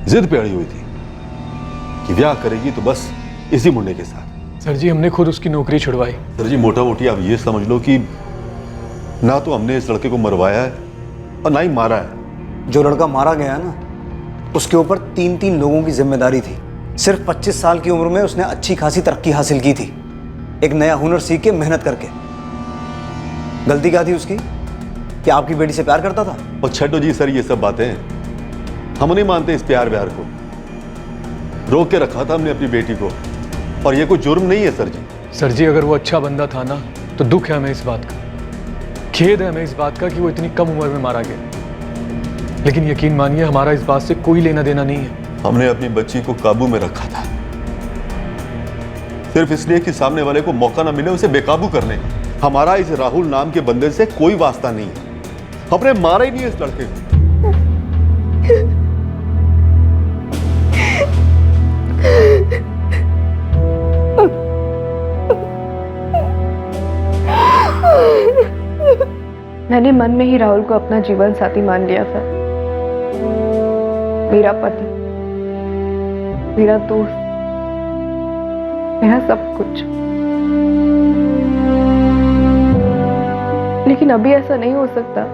जिद पे अड़ी हुई थी कि ब्याह करेगी तो बस इसी मुंडे के साथ। सर जी हमने खुद उसकी नौकरी छुड़वाई। सर जी मोटा मोटी आप ये समझ लो कि ना तो हमने इस लड़के को मरवाया है और ना ही मारा है। जो लड़का मारा गया ना, उसके ऊपर 3-3 लोगों की जिम्मेदारी थी। सिर्फ 25 साल की उम्र में उसने अच्छी खासी तरक्की हासिल की थी, एक नया हुनर सीख के, मेहनत करके। गलती क्या थी उसकी कि आपकी बेटी से प्यार करता था? और छठो जी सर ये सब बातें हम नहीं मानते, इस प्यार व्यार को रोक के रखा था हमने अपनी बेटी को, और ये कोई जुर्म नहीं है सर जी। सर जी अगर वो अच्छा बंदा था ना तो दुख है हमें इस बात का, खेद है हमें इस बात का कि वो इतनी कम उम्र में मारा गया, लेकिन यकीन मानिए हमारा इस बात से कोई लेना देना नहीं है। हमने अपनी बच्ची को काबू में रखा था सिर्फ इसलिए कि सामने वाले को मौका ना मिले उसे बेकाबू करने। हमारा इस राहुल नाम के बंदे से कोई वास्ता नहीं है, हमने मारा ही नहीं इस लड़के को। मैंने मन में ही राहुल को अपना जीवन साथी मान लिया था, मेरा पति, मेरा दोस्त, मेरा सब कुछ। लेकिन अभी ऐसा नहीं हो सकता,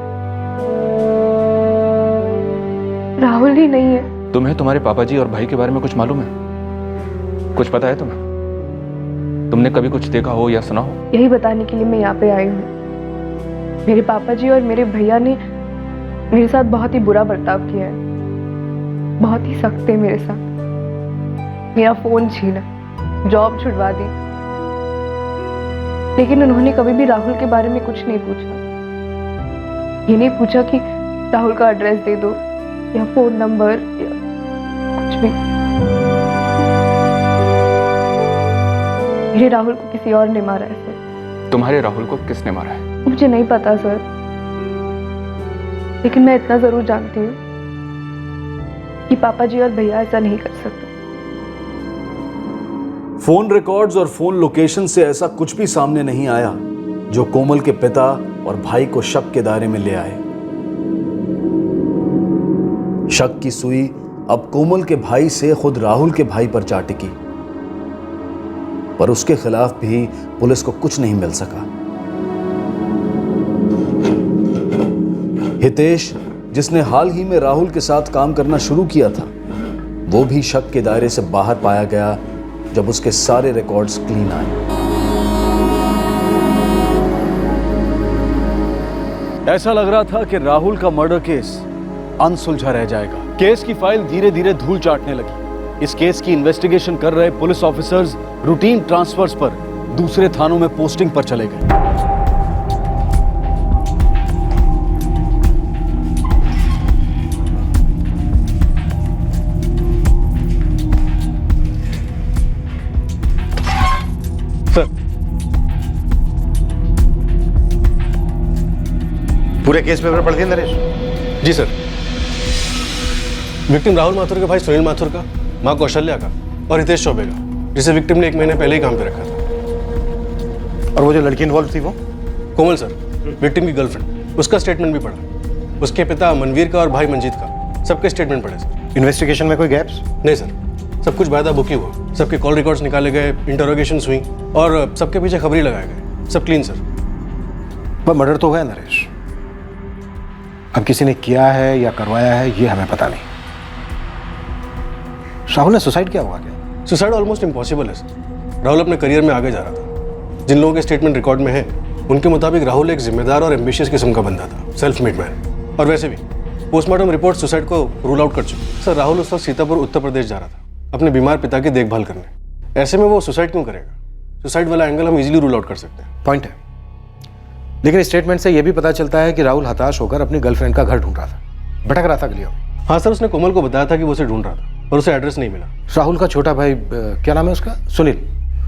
राहुल ही नहीं है। तुम्हें तुम्हारे पापा जी और भाई के बारे में कुछ मालूम है? कुछ पता है तुम्हें? तुमने कभी कुछ देखा हो या सुना हो? यही बताने के लिए मैं यहाँ पे आई हूँ। मेरे पापा जी और मेरे भैया ने मेरे साथ बहुत ही बुरा बर्ताव किया है, बहुत ही सख्त थे मेरे साथ। मेरा फोन छीना, जॉब छुड़वा दी, लेकिन उन्होंने कभी भी राहुल के बारे में कुछ नहीं पूछा। ये नहीं पूछा कि राहुल का एड्रेस दे दो या फोन नंबर या कुछ भी। मेरे राहुल को किसी और ने मारा है सर। तुम्हारे राहुल को किसने मारा है? मुझे नहीं पता सर, लेकिन मैं इतना जरूर जानती हूँ कि पापा जी और भैया ऐसा नहीं कर सकते। फोन रिकॉर्ड्स और फोन लोकेशन से ऐसा कुछ भी सामने नहीं आया जो कोमल के पिता और भाई को शक के दायरे में ले आए। शक की सुई अब कोमल के भाई से खुद राहुल के भाई पर जा टिकी, पर उसके खिलाफ भी पुलिस को कुछ नहीं मिल सका। हितेश, जिसने हाल ही में राहुल के साथ काम करना शुरू किया था, वो भी शक के दायरे से बाहर पाया गया जब उसके सारे रिकॉर्ड्स क्लीन आए। ऐसा लग रहा था कि राहुल का मर्डर केस अनसुलझा रह जाएगा, केस की फाइल धीरे धीरे धूल चाटने लगी। इस केस की इन्वेस्टिगेशन कर रहे पुलिस ऑफिसर्स रूटीन ट्रांसफर्स पर दूसरे थानों में पोस्टिंग पर चले गए। पूरे केस पेपर पढ़ दिए नरेश? जी सर। विक्टिम राहुल माथुर के भाई सुनील माथुर का, मां कौशल्या का और रितेश चौबे का, जिसे विक्टिम ने 1 महीने पहले ही काम पे रखा था। और वो जो लड़की इन्वॉल्व थी वो? कोमल सर, विक्टिम की गर्लफ्रेंड। उसका स्टेटमेंट भी पढ़ा। उसके पिता मनवीर का और भाई मंजीत का, सबके स्टेटमेंट पढ़े सर। इन्वेस्टिगेशन में कोई गैप्स? नहीं सर, सब कुछ बायदा बुक ही हुआ। सबके कॉल रिकॉर्ड्स निकाले गए, इंटरोगेशंस हुई और सबके पीछे खबरी लगाए गए। सब क्लीन सर। पर मर्डर तो हुआ नरेश, अब किसी ने किया है या करवाया है ये हमें पता नहीं। राहुल ने सुसाइड किया होगा क्या? सुसाइड ऑलमोस्ट इम्पॉसिबल है सर। राहुल अपने करियर में आगे जा रहा था। जिन लोगों के स्टेटमेंट रिकॉर्ड में है उनके मुताबिक राहुल एक जिम्मेदार और एम्बिशियस किस्म का बंदा था, सेल्फ मेड मैन। और वैसे भी पोस्टमार्टम रिपोर्ट सुसाइड को रूल आउट कर चुकी। सर राहुल उस वक्त सीतापुर उत्तर प्रदेश जा रहा था अपने बीमार पिता की देखभाल करने। ऐसे में वो सुसाइड क्यों करेगा? सुसाइड वाला एंगल हम इजीली रूल आउट कर सकते हैं। पॉइंट है, लेकिन स्टेटमेंट से यह भी पता चलता है कि राहुल हताश होकर अपनी गर्लफ्रेंड का घर ढूंढ रहा था, भटक रहा था गलियों में। हाँ सर, उसने कोमल को बताया था कि वो उसे ढूंढ रहा था और उसे एड्रेस नहीं मिला। राहुल का छोटा भाई क्या नाम है उसका? सुनील।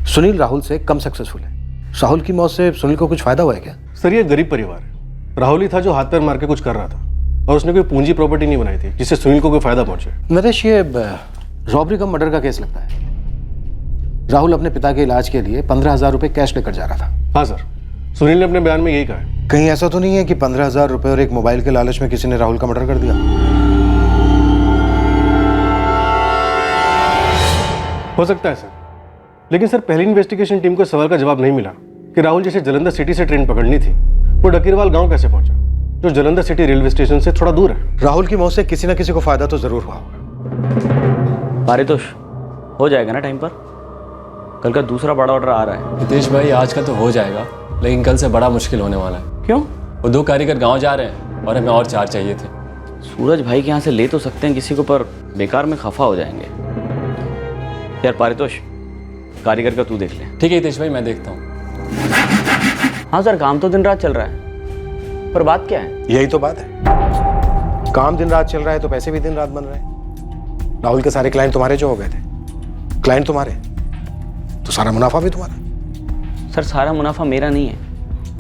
सुनील राहुल से कम सक्सेसफुल है। राहुल की मौत से सुनील को कुछ फायदा हुआ है क्या? सर ये गरीब परिवार है। राहुल ही था जो हाथ पैर मार के कुछ कर रहा था और उसने कोई पूंजी प्रॉपर्टी नहीं बनाई थी जिससे सुनील को कोई फायदा पहुंचे। नरेश, ये रॉबरी कम मर्डर का केस लगता है। राहुल अपने पिता के इलाज के लिए 15,000 रुपए कैश लेकर जा रहा था। हाँ सर, सुनील ने अपने बयान में यही कहा है। कहीं ऐसा तो नहीं है कि 15,000 रुपए और एक मोबाइल के लालच में किसी ने राहुल का मर्डर कर दिया? हो सकता है सर, लेकिन सर पहली इन्वेस्टिगेशन टीम को सवाल का जवाब नहीं मिला कि राहुल जैसे जलंधर सिटी से ट्रेन पकड़नी थी वो डकीरवाल गांव कैसे पहुंचा, जो जलंधर सिटी रेलवे स्टेशन से थोड़ा दूर है। राहुल की मौत से किसी न किसी को फायदा तो जरूर हुआ होगा। पारितोष हो जाएगा ना टाइम पर? कल का दूसरा बड़ा ऑर्डर आ रहा है। हितेश भाई आज का तो हो जाएगा, लेकिन कल से बड़ा मुश्किल होने वाला है। क्यों? वो 2 कारीगर गांव जा रहे हैं और हमें और 4 चाहिए थे। सूरज भाई के यहाँ से ले तो सकते हैं किसी को, पर बेकार में खफा हो जाएंगे। यार पारितोष, कारीगर का तू देख ले। ठीक है हितेश भाई, मैं देखता हूँ। हाँ सर, काम तो दिन रात चल रहा है, पर बात क्या है? यही तो बात है, काम दिन रात चल रहा है तो पैसे भी दिन रात बन रहे हैं। राहुल के सारे क्लाइंट तुम्हारे जो हो गए थे, क्लाइंट तुम्हारे तो सारा मुनाफा भी तुम्हारा। सर सारा मुनाफा मेरा नहीं है,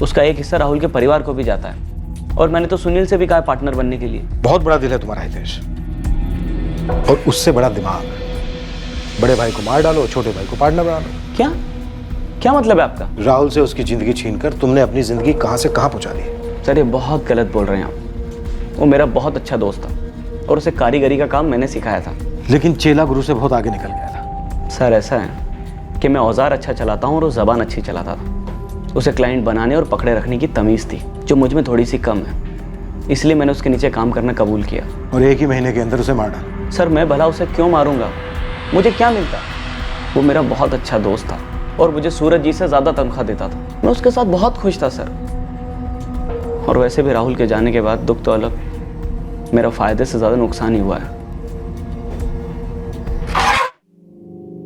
उसका एक हिस्सा राहुल के परिवार को भी जाता है। और मैंने तो सुनील से भी कहा पार्टनर बनने के लिए। बहुत बड़ा दिल है तुम्हारा हितेश, और उससे बड़ा दिमाग। बड़े भाई को मार डालो, छोटे भाई को पार्टनर बना लो। क्या क्या मतलब है आपका? राहुल से उसकी जिंदगी छीनकर तुमने अपनी जिंदगी कहां से कहां पहुंचा दी। सर ये बहुत गलत बोल रहे हैं आप। वो मेरा बहुत अच्छा दोस्त था और उसे कारीगरी का काम मैंने सिखाया था। लेकिन चेला गुरु से बहुत आगे निकल गया था। सर ऐसा है कि मैं औजार अच्छा चलाता हूँ और वो जबान अच्छी चलाता था। उसे क्लाइंट बनाने और पकड़े रखने की तमीज़ थी, जो मुझ में थोड़ी सी कम है। इसलिए मैंने उसके नीचे काम करना कबूल किया। और एक ही महीने के अंदर उसे मार डाला। सर मैं भला उसे क्यों मारूंगा? मुझे क्या मिलता? वो मेरा बहुत अच्छा दोस्त था और मुझे सूरज जी से ज़्यादा तनख्वाह देता था। मैं उसके साथ बहुत खुश था सर। और वैसे भी राहुल के जाने के बाद दुख तो अलग, मेरा फायदे से ज़्यादा नुकसान ही हुआ है।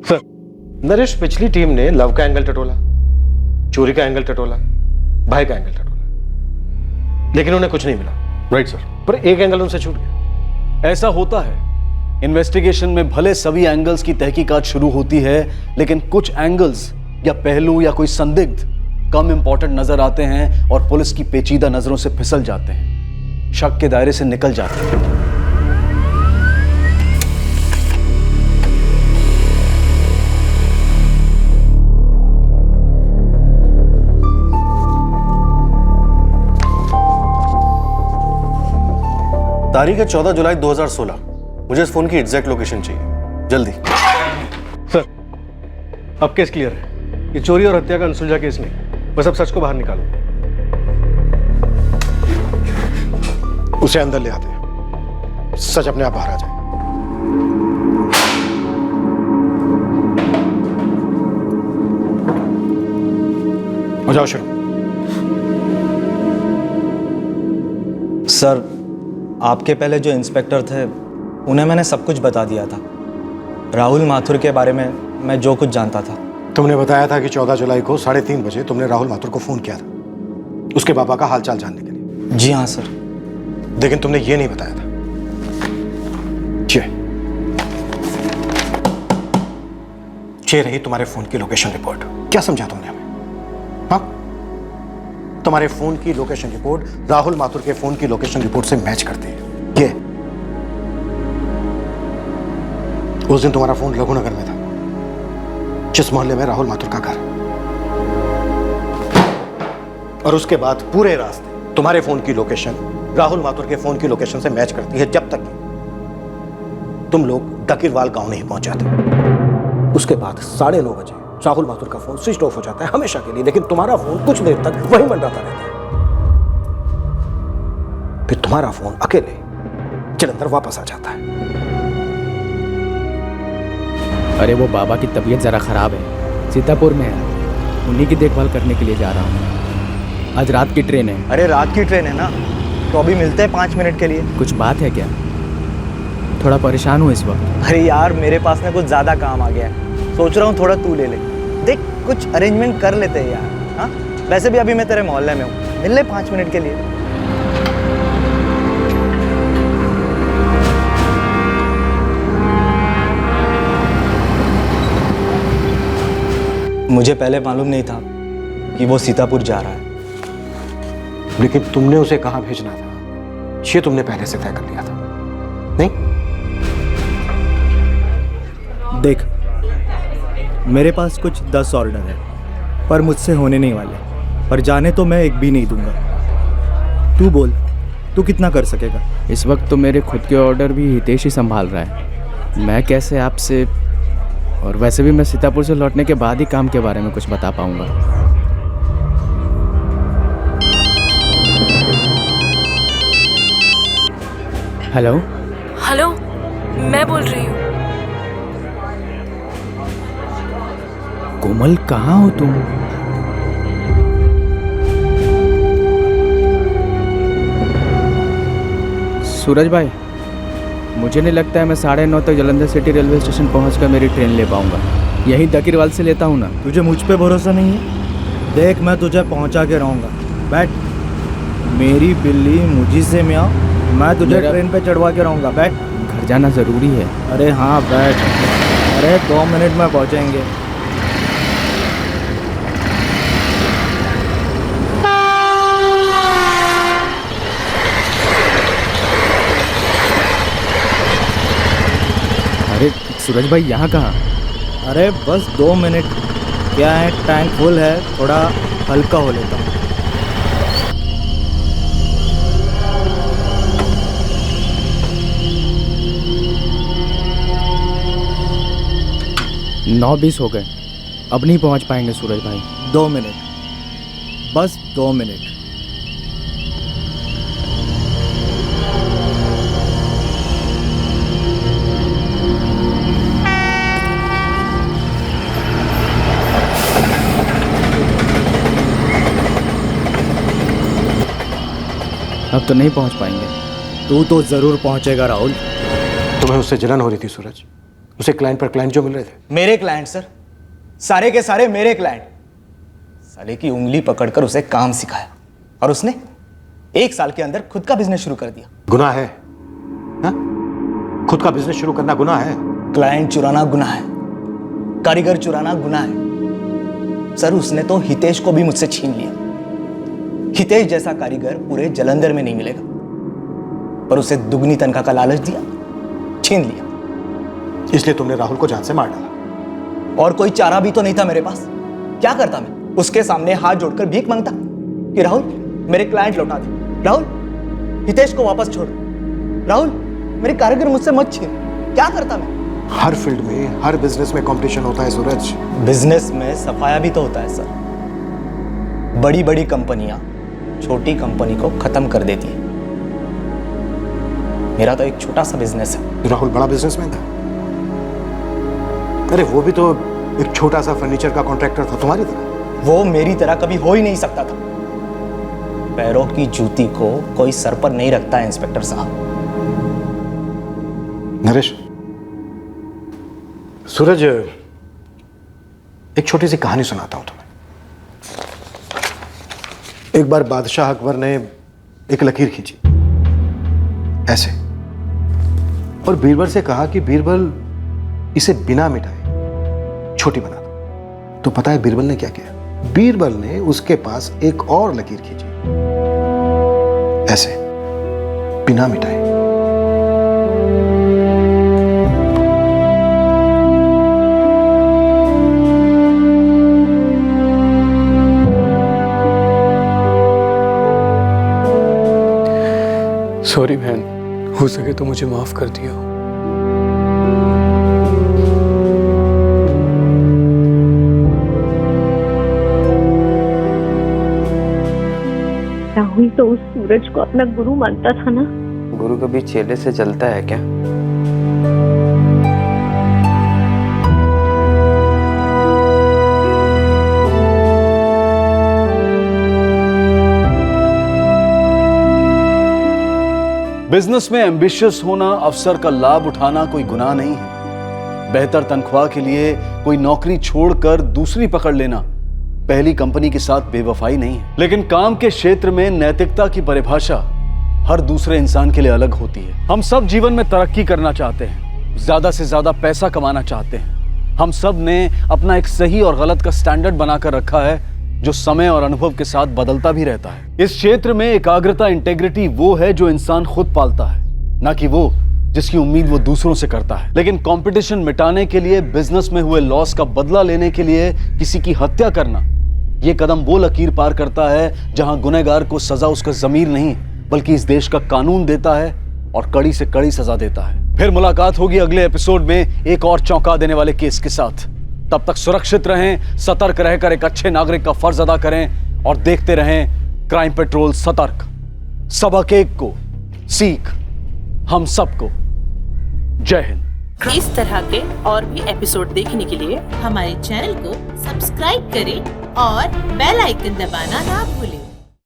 सर नरेश, पिछली टीम ने लव का एंगल टटोला, चोरी का एंगल टटोला, भाई का एंगल टटोला, लेकिन उन्हें कुछ नहीं मिला। राइट सर, पर एक एंगल उनसे छूट गया। ऐसा होता है इन्वेस्टिगेशन में, भले सभी एंगल्स की तहकीकात शुरू होती है, लेकिन कुछ एंगल्स या पहलू या कोई संदिग्ध कम इंपॉर्टेंट नजर आते हैं और पुलिस की पेचीदा नजरों से फिसल जाते हैं, शक के दायरे से निकल जाते हैं। तारीख है 14 जुलाई 2016। मुझे इस फोन की एग्जैक्ट लोकेशन चाहिए, जल्दी। सर अब केस क्लियर है। ये चोरी और हत्या का अनसुलझा केस नहीं, बस अब सच को बाहर निकालो। उसे अंदर ले आते हैं, सच अपने आप बाहर आ जाए। हो जाओ शुरू। सर आपके पहले जो इंस्पेक्टर थे उन्हें मैंने सब कुछ बता दिया था। राहुल माथुर के बारे में मैं जो कुछ जानता था। तुमने बताया था कि 14 जुलाई को 3:30 बजे तुमने राहुल माथुर को फोन किया था उसके पापा का हालचाल जानने के लिए। जी हाँ सर। लेकिन तुमने ये नहीं बताया था ये रही तुम्हारे फोन की लोकेशन रिपोर्ट। क्या समझा तुमने हमें? हाँ, तुम्हारे फोन की लोकेशन रिपोर्ट राहुल माथुर के फोन की लोकेशन रिपोर्ट से मैच करती है। ये उस दिन तुम्हारा फोन लघुनगर में था, जिस मोहल्ले में राहुल माथुर का घर, और उसके बाद पूरे रास्ते तुम्हारे फोन की लोकेशन राहुल माथुर के फोन की लोकेशन से मैच करती है, जब तक तुम लोग डकीरवाल गांव नहीं पहुंच जाते। उसके बाद 9:30 बजे राहुल माथुर का फोन स्विच ऑफ हो जाता है हमेशा के लिए, लेकिन तुम्हारा फोन कुछ देर तक वही मंडराता रहता है। फिर तुम्हारा फोन अकेले जलंधर वापस आ जाता है। अरे वो बाबा की तबीयत ज़रा ख़राब है, सीतापुर में है, उन्हीं की देखभाल करने के लिए जा रहा हूँ। आज रात की ट्रेन है। अरे रात की ट्रेन है ना, तो अभी मिलते हैं 5 मिनट के लिए। कुछ बात है क्या? थोड़ा परेशान हूँ इस वक्त। अरे यार मेरे पास ना कुछ ज़्यादा काम आ गया है, सोच रहा हूँ थोड़ा तू ले ले। देख कुछ अरेंजमेंट कर लेते हैं यार। हाँ, वैसे भी अभी मैं तेरे मोहल्ले में हूँ, मिल ले 5 मिनट के लिए। मुझे पहले मालूम नहीं था कि वो सीतापुर जा रहा है। लेकिन तुमने उसे कहाँ भेजना था ये तुमने पहले से तय कर लिया था, नहीं? देख, मेरे पास कुछ 10 ऑर्डर है, पर मुझसे होने नहीं वाले, पर जाने तो मैं एक भी नहीं दूंगा। तू बोल, तू कितना कर सकेगा? इस वक्त तो मेरे खुद के ऑर्डर भी हितेश ही संभाल रहा है, मैं कैसे आपसे, और वैसे भी मैं सीतापुर से लौटने के बाद ही काम के बारे में कुछ बता पाऊंगा। हेलो हेलो, मैं बोल रही हूँ। कोमल, कहाँ हो तुम? सूरज भाई, मुझे नहीं लगता है मैं 9:30 तक जलंधर सिटी रेलवे स्टेशन पहुंचकर मेरी ट्रेन ले पाऊंगा। यहीं डकीरवाल से लेता हूं ना। तुझे मुझ पे भरोसा नहीं है? देख, मैं तुझे पहुंचा के रहूँगा। बैठ। मेरी बिल्ली मुझी से म्याऊं, मैं तुझे ट्रेन पे चढ़वा के रहूँगा। बैठ। घर जाना ज़रूरी है। अरे हाँ बैठ। अरे 2 मिनट में पहुँचेंगे। अरे सूरज भाई, यहाँ कहाँ? अरे बस 2 मिनट। क्या है, टैंक फुल है, थोड़ा हल्का हो लेता हूँ। नौ 20 हो गए, अब नहीं पहुँच पाएंगे सूरज भाई। 2 मिनट, बस 2 मिनट। अब तो नहीं पहुंच पाएंगे। तू तो जरूर पहुंचेगा राहुल। तुम्हें उससे जलन हो रही थी सूरज, उसे क्लाइंट पर क्लाइंट जो मिल रहे थे। मेरे क्लाइंट सर, सारे के सारे मेरे क्लाइंट। साले की उंगली पकड़कर उसे काम सिखाया और उसने 1 साल के अंदर खुद का बिजनेस शुरू कर दिया। गुनाह है हा? खुद का बिजनेस शुरू करना गुनाह है? क्लाइंट चुराना गुनाह है, कारीगर चुराना गुनाह है। सर उसने तो हितेश को भी मुझसे छीन लिया। हितेश जैसा कारीगर पूरे जलंधर में नहीं मिलेगा, पर उसे दुगनी तनख्वाह का लालच दिया, छीन लिया। इसलिए तुमने राहुल को जान से मार डाला। और कोई चारा भी तो नहीं था मेरे पास। क्या करता मैं? उसके सामने हाथ जोड़कर भीख मांगता कि राहुल मेरे क्लाइंट लौटा दे, राहुल हितेश को वापस छोड़, राहुल मेरे कारीगर मुझसे मत छीन। क्या करता मैं? हर फील्ड में, हर बिजनेस में कंपटीशन होता है सूरज। बिजनेस में सफाया भी तो होता है सर। बड़ी बड़ी कंपनियां छोटी कंपनी को खत्म कर देती है। मेरा तो एक छोटा सा बिजनेस है। राहुल बड़ा बिजनेसमैन था। अरे वो भी तो एक छोटा सा फर्नीचर का कॉन्ट्रैक्टर था तुम्हारी तरह। वो मेरी तरह कभी हो ही नहीं सकता था। पैरों की जूती को कोई सर पर नहीं रखता है इंस्पेक्टर साहब। नरेश, सूरज, एक छोटी सी कहानी सुनाता हूं तुम्हें। एक बार बादशाह अकबर ने एक लकीर खींची ऐसे, और बीरबल से कहा कि बीरबल इसे बिना मिटाए छोटी बना दो। तो पता है बीरबल ने क्या किया? बीरबल ने उसके पास एक और लकीर खींची ऐसे, बिना मिटाए। सॉरी बहन, हो सके तो मुझे माफ कर दियो। राहुल तो उस सूरज को अपना गुरु मानता था ना। गुरु कभी चेले से चलता है क्या? बिजनेस में एम्बिशियस होना, अवसर का लाभ उठाना कोई गुनाह नहीं है। बेहतर तनख्वाह के लिए कोई नौकरी छोड़कर दूसरी पकड़ लेना पहली कंपनी के साथ बेवफाई नहीं है। लेकिन काम के क्षेत्र में नैतिकता की परिभाषा हर दूसरे इंसान के लिए अलग होती है। हम सब जीवन में तरक्की करना चाहते हैं, ज्यादा से ज्यादा पैसा कमाना चाहते हैं। हम सब ने अपना एक सही और गलत का स्टैंडर्ड बनाकर रखा है, जो समय और अनुभव के साथ बदलता भी रहता है। इस क्षेत्र में एकाग्रता, इंटेग्रिटी वो है जो इंसान खुद पालता है, ना कि वो जिसकी उम्मीद वो दूसरों से करता है। लेकिन कंपटीशन मिटाने के लिए, बिजनेस में हुए लॉस का बदला लेने के लिए किसी की हत्या करना, ये कदम वो लकीर पार करता है जहां गुनहगार को सजा उसका ज़मीर नहीं बल्कि इस देश का कानून देता है, और कड़ी से कड़ी सजा देता है। फिर मुलाकात होगी अगले एपिसोड में एक और चौंका देने वाले केस के साथ। तब तक सुरक्षित रहें, सतर्क रहकर एक अच्छे नागरिक का फर्ज अदा करें और देखते रहें क्राइम पेट्रोल सतर्क। सबक एक को सीख हम सबको। जय हिंद। इस तरह के और भी एपिसोड देखने के लिए हमारे चैनल को सब्सक्राइब करें और बेल आइकन दबाना ना भूलें।